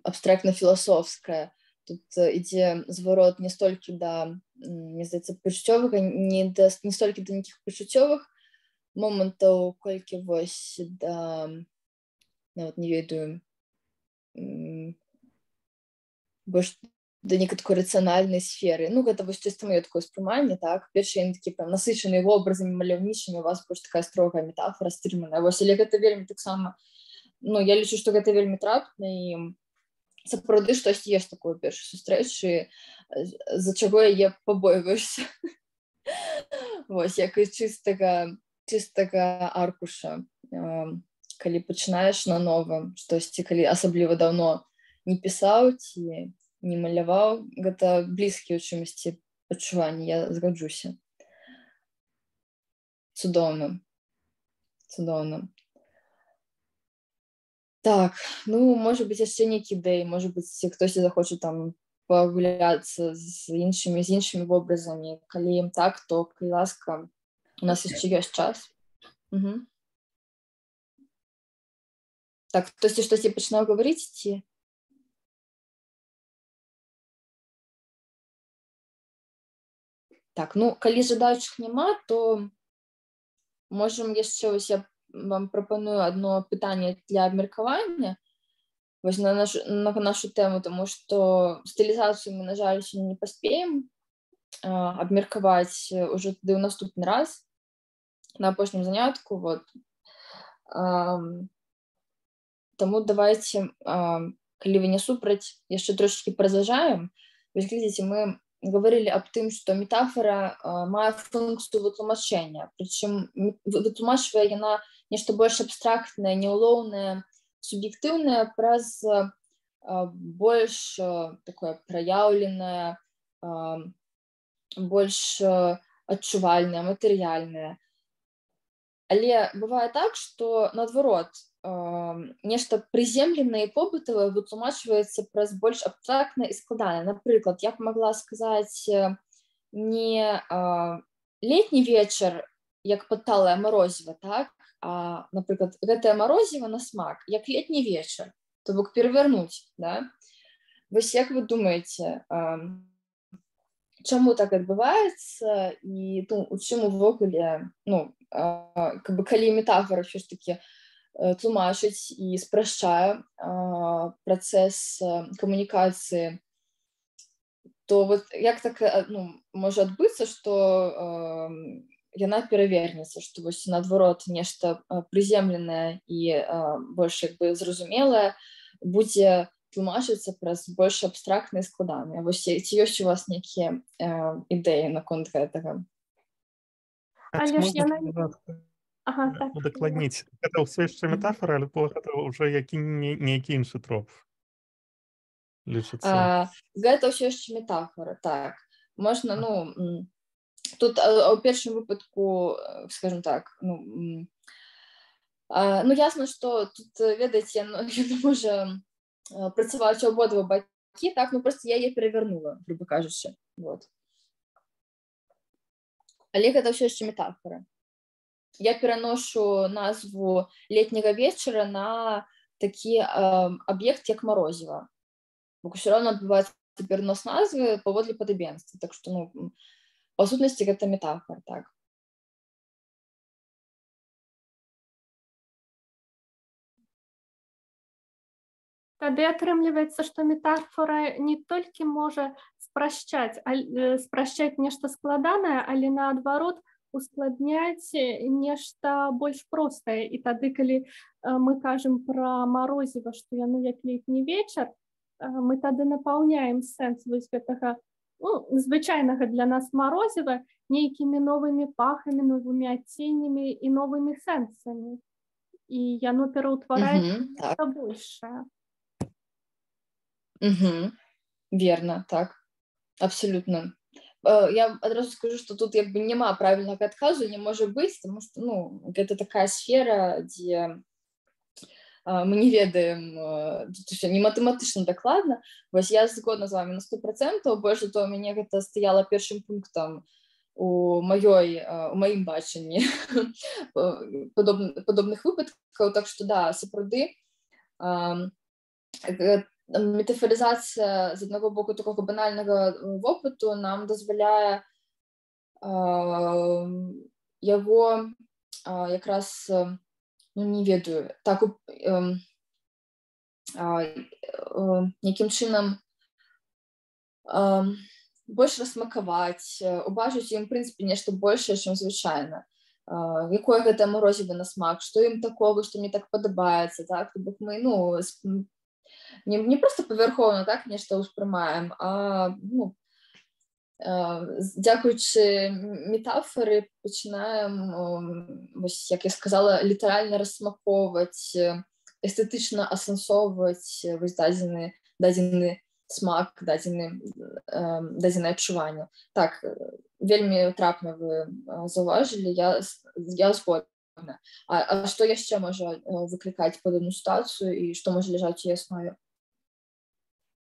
абстрактна-філасофская. Тут ідзе зварот не столькі да, мне здаецца, пачуццёвага, не столькі да нейкіх пачуццёвых момантаў, колькі вось да, нават не ведаю, больш да некай такой рацыянальнай сферы. Ну гэта вось чыста маё такое ўспрыманне, так, першыя яны такі прям насычаныя вобразамі маляўнічымі, у вас больш такая строгая метафора стрыманая. Вось, але гэта вельмі таксама, ну я лічу, што гэта вельмі трапна, і сапраўды штосьці ёсць такое першай сустрэчы, за чаго яе пабойваешся. Вось, як і чыстага аркуша, калі пачынаеш на новым штосьці, калі асабліва даўно не пісаў ці не маляваў, гэта блізкія ў чымсьці адчуванні, я згаджуся. Цудоўна. Цудоўна. Так, ну, можа быць, яшчэ нейкі ідэй, можа быць, хтосьці захоча там пагуляцца з іншымі вобразамі. Калі ім так, то, калі ласка, у нас яшчэ ёсць час. Так, хтосьці штосьці пачынаў гаварыць, ці? Так, ну, калі жадаючых няма, то можам яшчэ, ось я вам прапаную одно пытанне для абмеркавання вось на нашу тэму, тому што стылізацыю мы, на жаль, сёння не паспеем абмеркаваць ужо тады ў наступны раз, на апошнім занятку, вот. Таму давайце, калі вы не супраць, яшчэ трошечкі празважаем. Вось глядзіце, мы говорили об тым, што метафора мае функцыю вытлумачэння, прычым вытлумачвае яна нешта больш абстрактнае, няўлоўнае, суб'ектыўнае праз больш такое праяўленае, больш адчувальнае, матэрыяльнае. Але бывае так, што наадварот, нешта прыземленае і побытавае вытлумачваецца праз больш абстрактнае і складанае. Напрыклад, я б магла сказаць не летні вечар, як падталае марозіва, так? А, напрыклад, гэтае марозіва на смак, як летні вечар, то бок перавярнуць, да? Вось як вы думаеце, чаму так адбываецца і у чым увогуле, ну, калі метафора ўсё ж такі тлумачыць і спрашчае працэс камунікацыі, то вот як так, ну, можа адбыцца, што яна перавернецца, што вось наадварот нешта прыземленае і больш як бы зразумелае будзе тлумачыцца праз больш абстрактнае і складанае. Вось ці ёсць у вас нейкія ідэі наконт гэтага? Але ж яна... Удакладніць, гэта ўсё яшчэ метафора, альбо гэта ўжо нейкі іншы троп лічыцца? Гэта ўсё яшчэ метафора, так. Можна, ну, тут у першым выпадку, скажем так, ну, ясна, што тут, ведаеце, яна можа працаваць у абодва бакі, так, ну, проста я яе перавярнула, грубо кажучы, вот. Але гэта ўсё яшчэ метафора. Я пераношу назву летняга вечара на такі аб'ект, як марозіва. Бо ўсё роўна адбываецца перанос назвы паводле падабенства. Так што, ну, па сутнасці гэта метафора, так. Тады атрымліваецца, што метафора не толькі можа спрашчаць нешта складанае, але наадварот ускладняць нешта больш простае. І тады, калі мы кажам пра марозіва, што яно як летні вечар, мы тады напаўняем сэнс вось гэтага, ну, звычайнага для нас марозіва нейкімі новымі пахамі, новымі адценнямі і новымі сэнсамі. І яно пераўтвараецца нешта большае. Верно, так, абсолютно. Я адразу скажу, што тут як бы няма правільнага адказу, не можа быць, тому што, ну, гэта такая сфера, дзе мы не ведаем, не матэматычна дакладна. Вось я згодна з вами на 100%, больш за то, у мяне гэта стаяла першым пунктам у маім бачанні падобных выпадкаў, так што, да, сапраўды, метафоризацыя з аднаго боку такога банальнага вопыту нам дазваляе яго якраз, ну, не ведаю, так нейкім чынам больш расмакаваць, убачыць ім, прынцыпе, нешта большае, чым звычайна. Якое гэта марозіва на смак, што ім такога, што мне так падабаецца, так? То бок мы, ну, не проста павярхоўна, так, нешта ўспрымаем, а, ну, дзякуючы метафары пачынаем, вось, як я сказала, літаральна расмаковваць, эстэтычна асэнсоўваць вось дадзены смак, дадзенае адчуванне. Так, вельмі трапна вы заўважылі, я згодна. А што яшчэ можа выклікаць падобную сітуацыю і што можа ляжаць у яе аснове?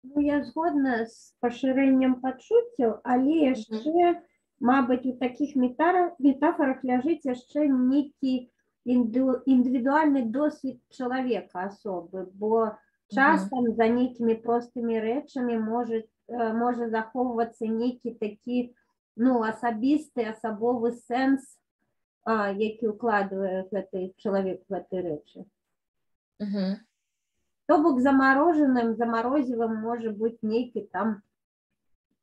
Ну, я згодна з пашырэннем пачуццяў, але яшчэ, мабыць, у такіх метафарах ляжыць яшчэ нейкі індывідуальны досвід чалавека асобы, бо часам за нейкімі простымі рэчамі можа захоўвацца нейкі такі, ну, асабісты, асабовы сэнс, які ўкладвае гэты чалавек в гэтай рэчы. То бок замарозівым можа быць нейкі там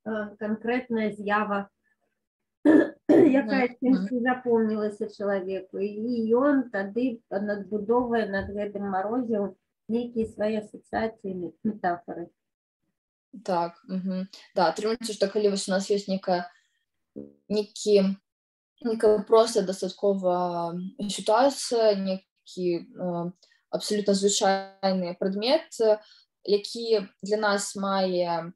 канкрэтная з'ява, якая чымсьці запомнілася чалавеку, і ён тады надбудоўвае над гэтым марозівым нейкія свае асацыяцыі, метафоры. Так, да, атрымаецца, што калі вось у нас ёсць некая проста дастаткова сітуацыя, некі абсолютно звычайны прадмет, які для нас мае,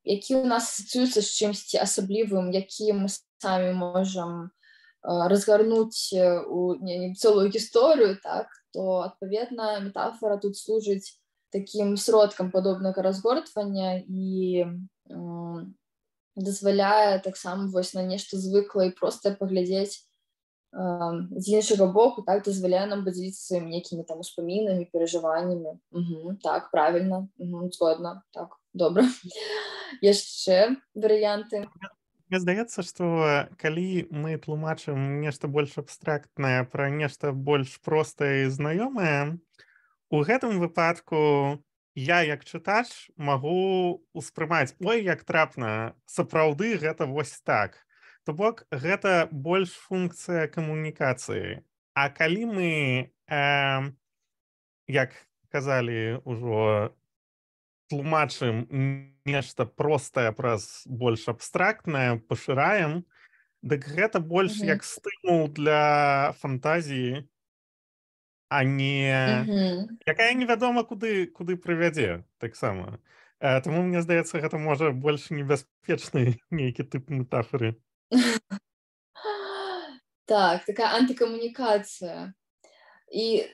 які у нас асацыюецца з чымсьці асаблівым, які мы самі можам разгарнуць у цэлую гісторыю, так, то, адпаведна, метафора тут служыць такім сродкам падобнага разгортвання і дазваляе таксама вось на нешта звыклае і проста паглядзець з іншага боку, так, дазваляе нам падзяліцца сваімі нейкімі там успамінамі, перажываннямі. Так, правільна, згодна, так, добра. Яшчэ варыянты? Мне здаецца, што калі мы тлумачым нешта больш абстрактнае пра нешта больш простае і знаёмае, у гэтым выпадку я, як чытач, магу ўспрымаць, ой, як трапна, сапраўды гэта вось так. То бок, гэта больш функцыя камунікацыі. А калі мы, як казалі ўжо, тлумачым нешта простае праз больш абстрактнае, пашыраем, дык гэта больш як стымул для фантазіі, а не якая невядома куды прывядзе таксама. Таму мне здаецца, гэта можа больш небяспечны нейкі тып метафоры. Так, такая антыкамунікацыя. І,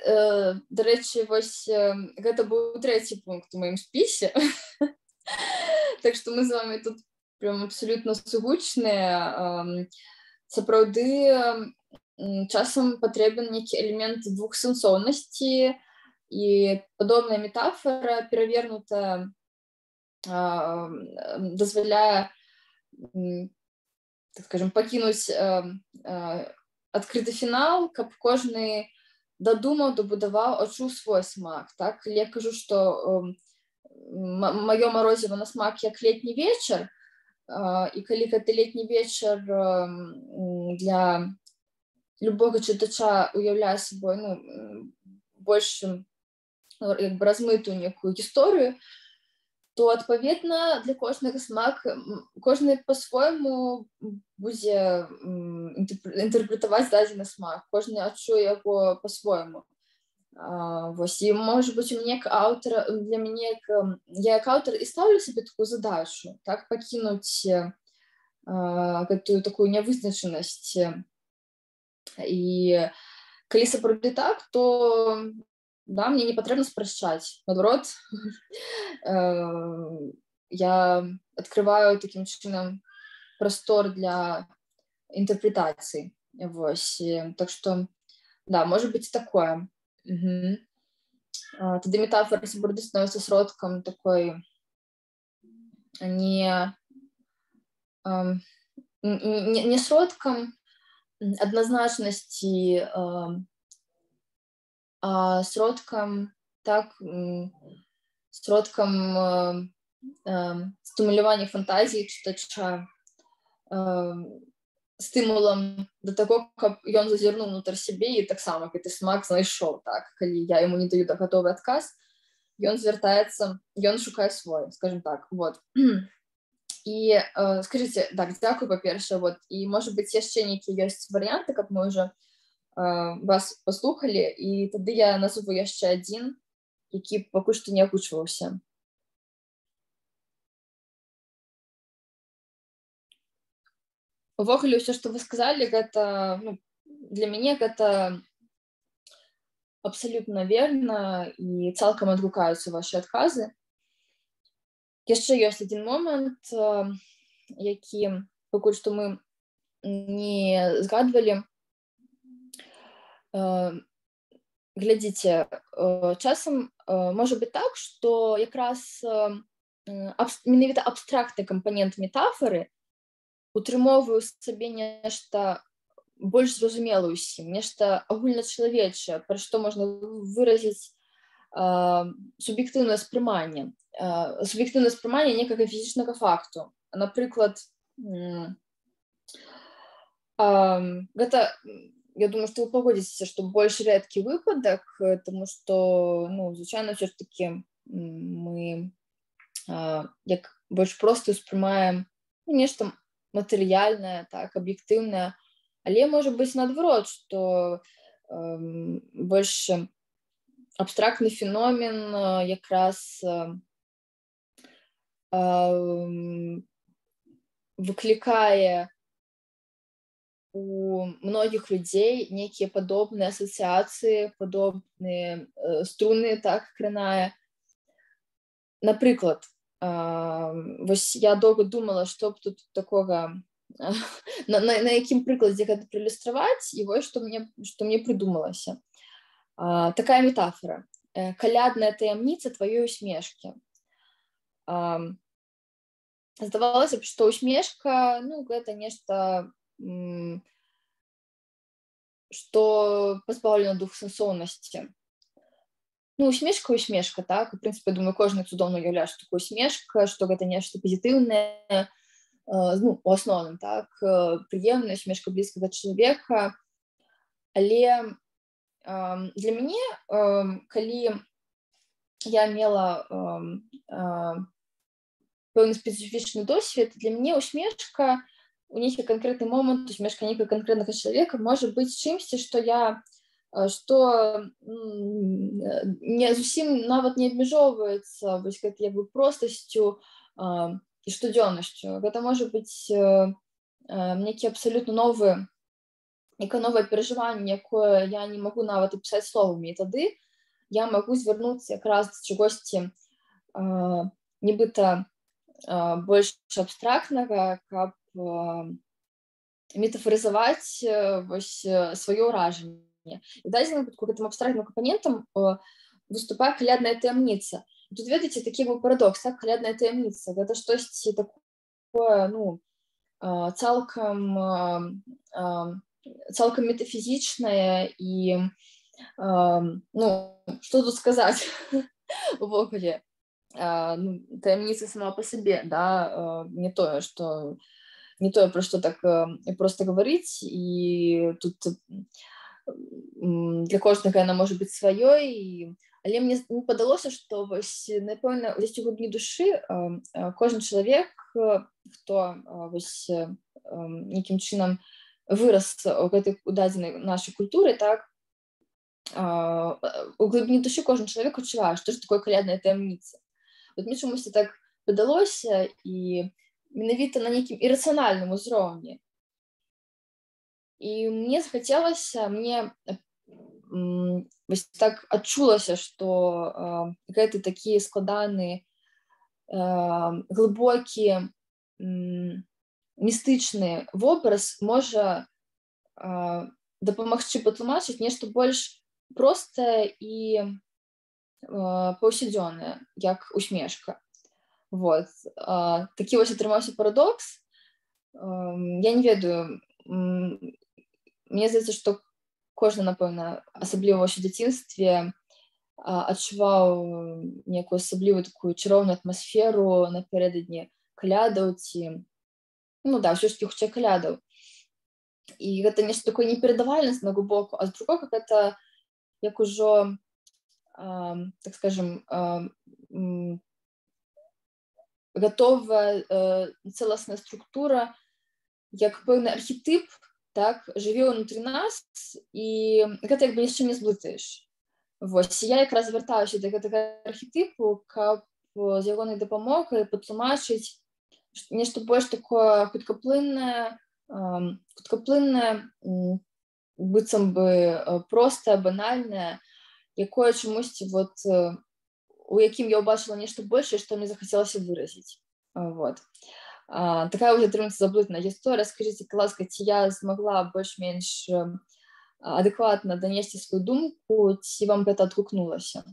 дарэчы, вось гэта быў трэці пункт у маім спісе. Так што мы з вами тут прям абсолютно сугучныя. Сапраўды, часам патрэбен нейкі элемент двухсэнсоўнасці, і падобная метафора перавернутая дазваляе, так скажем, пакінуць адкрыты фінал, каб кожны дадумаў, дабудаваў, адчуў свой смак. Так? Я кажу, што маё марозіва на смак як летні вечар, і калі гэты летні вечар для любога чытача уяўляе сабой больш размытую некую гісторыю, то, адпаведна, для кожнага смак, кожны па-свойму будзе інтэрпрэтаваць дадзены смак, кожны адчуе яго па-свойму. Вось, і, можа быць, у мяне як аўтара, для мяне, я як аўтар і стаўлю сабе такую задачу, так, пакінуць гэтую такую нявызначанасць. І калі сапраўды так, то да, мне не патрэбна спрашчаць. Наадварот, я адкрываю такім чынам прастор для інтэрпрэтацыі. Вось. Так што, да, можа быць такое. Тады метафора сапраўды становіцца сродкам такой не сродкам адназначнасці, а сродкам, так, сродкам стымуляванне фантазіі чытача, стымулам да таго, каб ён зазірнуў унутр сябе і таксама гэты смак знайшоў, так, калі я яму не даю гатовы адказ, ён звяртаецца, ён шукае свой, скажем так, вот. І скажыце, так, дзякуй, па-першае, вот, і, можа быць, яшчэ нейкія ёсць варыянты, каб мы ўжо вас паслухалі, і тады я назову яшчэ адзін, які пакуль што не агучваўся. Увогуле, ўсё, што вы сказалі, гэта, ну, для мяне гэта абсалютна верна і цалкам адгукаюцца вашы адказы. Яшчэ ёсць адзін момант, які пакуль што мы не згадвалі. Глядзіце, часам можа быць так, што якраз менавіта абстрактны кампанент метафары утрымоўваюць сабе нешта больш зразумелае ўсім, нешта агульначалавечае, пра што можна выразіць суб'ектыўнае спрыманне некага фізічнага факту. Напрыклад, гэта, я думаю, што вы пагодзіцеся, што больш рэдкі выпадак, таму што, ну, звычайна, ўсё ж такі мы як больш проста ўспрымаем нешта матэрыяльнае, так, аб'ектыўнае, але можа быць наадварот, што больш абстрактны феномен якраз выклікае у многіх людзей нейкія падобныя асацыяцыі, падобныя струны, так, кранае. Напрыклад, вось я доўга думала, што б тут такога, на якім прыкладзе гэта праілюстраваць, і вось што мне прыдумалася. Такая метафора. Калядная таямніца тваёй усмешкі. Здавалася б, што усмешка, ну, гэта нешта, што пазбаўлена двухсэнсоўнасці. Ну, усмешка, так, у прынцыпе, думаю, кожны цудоўна уяўляе, што такое усмешка, што гэта нешта пазітыўнае, ну, у асноўным, так, прыемная усмешка блізкага чалавека, але для мяне, калі я мела пэўны спецыфічны досвед, для мяне усмешка у нейкі канкрэтны момант, усмешка нейкага канкрэтнага чалавека можа быць чымсьці, што не зусім нават не абмяжоўваецца вось гэтай як бы простасцю і штодзённасцю. Гэта можа быць нейкі абсалютна новае перажыванне, якое я не магу нават апісаць словамі. І тады я магу звярнуцца якраз да чагосьці нібыта больш абстрактнага, каб метафарызаваць вось сваё ўражанне. І в дадзеным выпадку гэтым абстрактным кампанентам выступае калядная таямніца. І тут, ведаеце, такі быў парадокс, так, калядная таямніца. Гэта штосьці такое, ну, цалкам метафізічнае і, ну, што тут сказаць увогуле. Таямніца сама па сабе, да, не тое, пра што так проста гаварыць, і тут для кожнага яна можа быць сваёй, але мне падалося, што вось, напэўна, дзесь у глыбіні душы кожны чалавек, хто вось нейкім чынам вырас у гэтай дадзенай нашай культуры, так, у глыбіні душы кожны чалавек адчувае, што ж такое калядная таямніца. Вот мне чамусьці так падалося, і менавіта на нейкім ірацыянальным узроўні. І мне захацелася, вось так адчулася, што гэты такі складаны, глыбокі, містычны вобраз можа дапамагчы патлумачыць нешта больш простае і паўсядзённае, як усмешка. Вот. Такі вось атрымаўся парадокс. Я не ведаю, мне здаецца, што кожны, напэўна, асабліва ў дзяцінстве, адчуваў некую асаблівую такую чароўную атмасферу напярэдадні калядаў ці ўсё ж такі хутчэй калядаў. І гэта нешта такое неперадавальнае з аднаго боку, а з другога гэта як ужо, так скажем, гатовая цэласная структура, як пэўны архетып, так, жыве ўнутры нас, і гэта як бы яшчэ не зблытаеш. Вось, я якраз звяртаюся да гэтага архетыпу, каб з ягонай дапамогай патлумачыць нешта больш такое хуткаплыннае, быццам бы простае, банальнае, якое чамусьці у якім я ўбачыла нешта большае, што мне захацелася выразіць. Такая ўжо атрымаецца заблытная гісторыя. Скажыце, ласка, ці я змагла больш-менш адэкватна данесці сваю думку, ці вам гэта адгукнулася?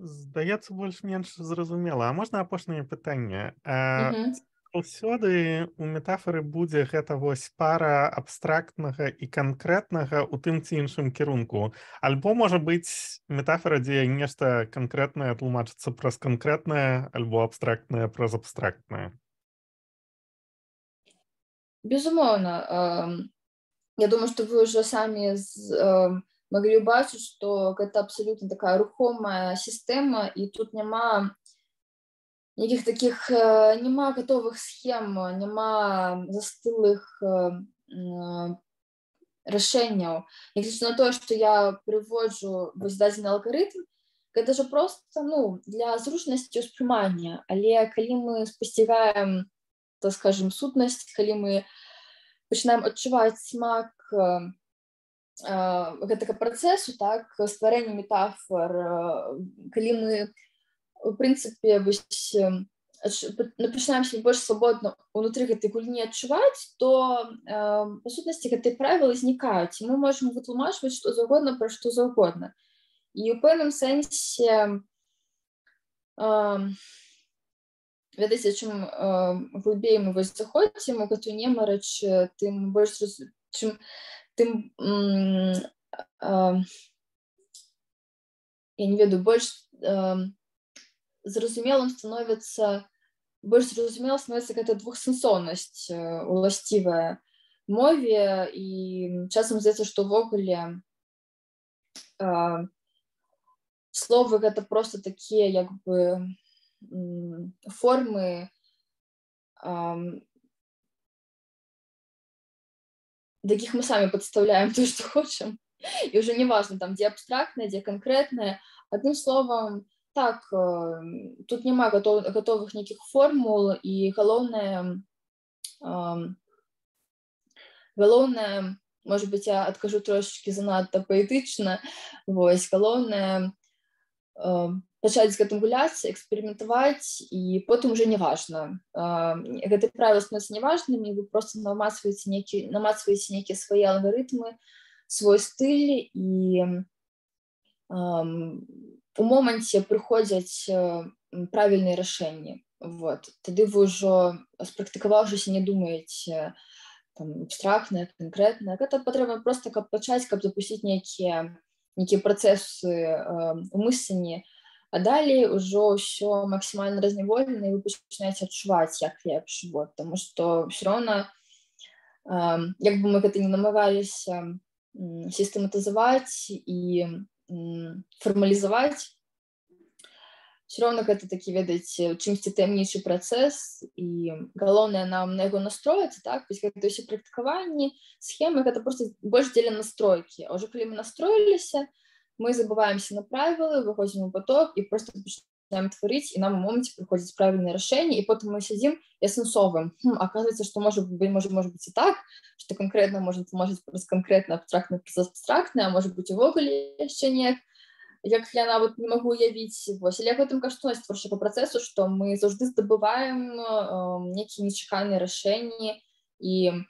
Здаецца, больш-менш зразумела. А можна апошняе пытанне? Заўсёды у метафары будзе гэта вось пара абстрактнага і канкрэтнага ў тым ці іншым кірунку. Альбо можа быць метафара, дзе нешта канкрэтнае тлумачыцца праз канкрэтнае, альбо абстрактнае праз абстрактнае. Безумоўна. Я думаю, што вы ўжо самі маглі ўбачыць, што гэта абсалютна такая рухомая сістэма, і тут няма никаких таких, нема готовых схем, нема застылых рашэнняў. Нягледзячы на тое, што я прыводжу дадзены алгарытм, гэта ж проста для зручнасці ўспрымання. Але калі мы спасцігаем, так скажем, сутнасць, калі мы пачынаем адчуваць смак гэтага працэсу, так, стварэння метафор, калі мы в прынцыпе пачынаем сябе больш свабодна ўнутры гэтай гульні адчуваць, то па сутнасці гэтыя правілы знікаюць, і мы можам вытлумачваць што заўгодна пра што заўгодна. І ў пэўным сэнсе, ведаеце, чым глыбей мы заходзім у гэтую немарач, тым больш я не ведаю, больш зразумелым становіцца гэта двухсэнсоўнасць уласцівая мове, і часам здаецца, што ўвогуле словы гэта проста такія як бы формы, да якіх мы самі падстаўляем тое, што хочам, і ўжо не важна, там, дзе абстрактнае, дзе канкрэтнае. Адным словам, так, тут няма готовых нейкіх формул, і галоўнае, может быть, я адкажу трошечки занадта паэтычна, вось, галоўнае пачаць з гэтым гуляць, эксперыментаваць, і потым уже не важна. Гэты правілы становяцца неважнымі, вы проста намацваеце нейкія свае алгарытмы, свой стыль, і у моманце прыходзяць правільныя рашэнні. Тады вы ўжо, спрактыкаваўшыся, не думаеце абстрактнае, канкрэтнае. Гэта патрэбна проста, каб пачаць, каб запусціць нейкія працэсы ў мысленні, а далей ўжо ўсё максімальна разняволена, і вы пачынаеце адчуваць як лепш, таму што ўсё роўна, як бы мы гэта не намагаліся сістэматызаваць і фармалізаваць, ўсё роўна гэта такі, ведаеце, чымсьці таямнічы працэс, і галоўнае нам на яго настроіцца, так, вось гэта ўсе практыкаванні, схемы, гэта проста больш дзеля настройкі. А ўжо калі мы настроіліся, мы забываемся на правілы, выходзім у поток і проста пачынаем тварыць, і нам у моменце прыходзіць правільнае рашэнне, і потым мы сядзім і асэнсоўваем. Оказывается, што можа быць і так, што канкрэтна можна тлумачыць праз канкрэтна, абстрактна праз абстрактна, а можа быць увогуле яшчэ неяк, як я нават не магу уявіць. Але гэтым каштоўнасць творчага працэсу, што мы заўжды здабываем нейкія нечаканыя рашэнні, і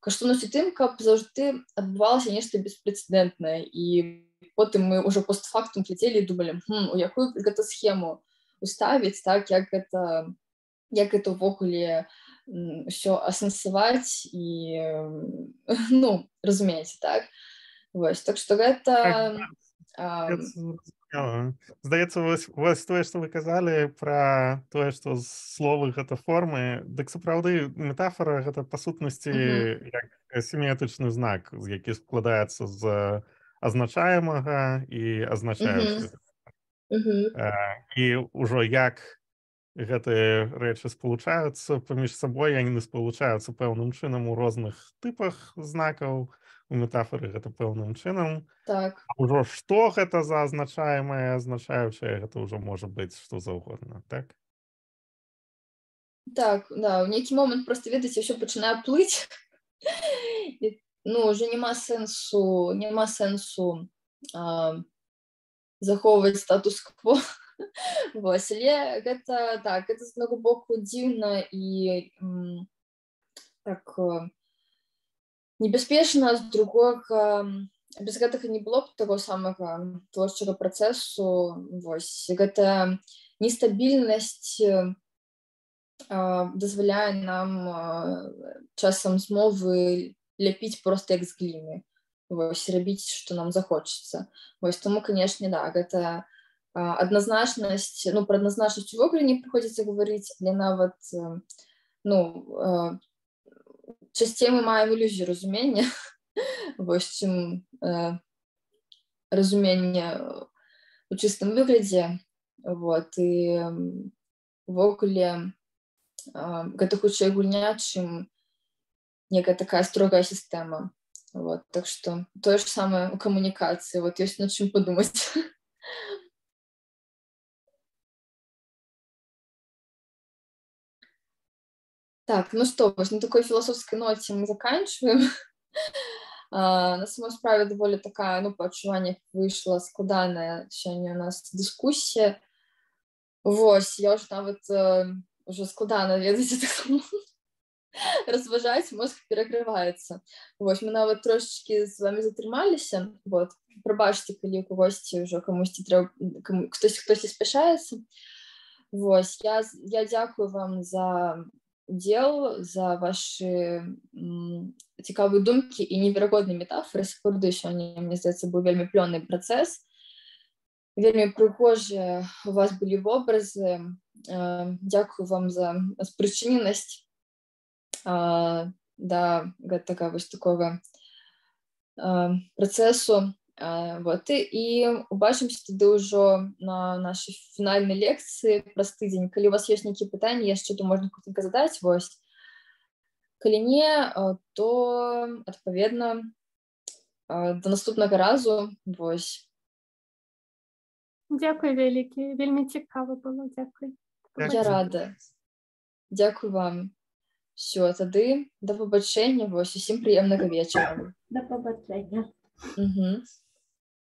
каштоўнасць у тым, каб заўжды адбывалася нешта беспрэцэдэнтнае, і потым мы ўжо постфактум глядзелі і думалі, у якую гэта схему уставіць, так, як гэта ўвогуле ўсё асэнсаваць, і, разумееце, так. Вось, так што гэта здаецца вось тое што вы казалі пра тое што словы гэта формы, дык сапраўды метафора гэта па сутнасці як семіятычны знак, які складаецца з азначаемага і азначаючага. І ўжо як гэтыя рэчы спалучаюцца паміж сабой, яны спалучаюцца пэўным чынам у розных тыпах знакаў, у метафоры гэта пэўным чынам. Так. А ўжо што гэта за азначаемае, азначаючае, гэта ўжо можа быць што заўгодна, так? Так, да, ў нейкі момант проста, ведаеце, ўсё пачынае плыць. Ну, ўжо няма сэнсу захоўваць статус-кво. Вось, але гэта, так, гэта з аднаго боку дзіўна і так небяспечна, з другога без гэтага не было б таго самага творчага працэсу. Вось, гэта нестабільнасць дазваляе нам часам змовы ляпіць проста як з гліны. Вось, рабіць, што нам захочацца. Вось, таму, канешне, да, гэта адназначнасць, ну, пра адназначнасць увогуле не прыходзіцца гаварыць, але нават, ну, часцей мы маем ілюзію разумення, вось, чым разуменне у чыстым выглядзе, вот, і увогуле гэта хутчэй гульня, чым некая такая строгая сістэма, вот, так што тое ж самае у камунікацыі, вот, ёсць над чым падумаць. Так, ну што, вось на такой філасофскай ноце мы заканчваем. На самой справе даволі такая, ну, па адчуваннях выйшла складаная сёння у нас дыскусія. Вось, я ўжо нават ўжо складана, ведаеце, такому разважаць, мозг пераграваецца. Вось, мы нават трошачкі з вами затрымаліся, вот, прабачце, калі у кагосьці ўжо камусьці трэба, хтосьці спяшаецца. Вось, я дзякую вам за удзел, за вашы цікавыя думкі і неверагодныя метафоры. Сапраўды сёння, мне здаецца, быў вельмі плённы працэс. Вельмі прыгожыя у вас былі вобразы. Дзякую вам за спрычыненасць да гэтага вось такога працэсу. Вот, і убачымся тады ўжо на нашай фінальнай лекцыі праз тыдзень. Калі у вас ёсць нейкія пытанні, яшчэ то можна хутка задаць, вось. Калі не, то, адпаведна, да наступнага разу, вось. Дзякуй вялікі, вельмі цікава было, дзякуй. Я рада. Дзякуй вам. Всё, тады да пабачэння, вось, усім прыемнага вечара. Да пабачэння.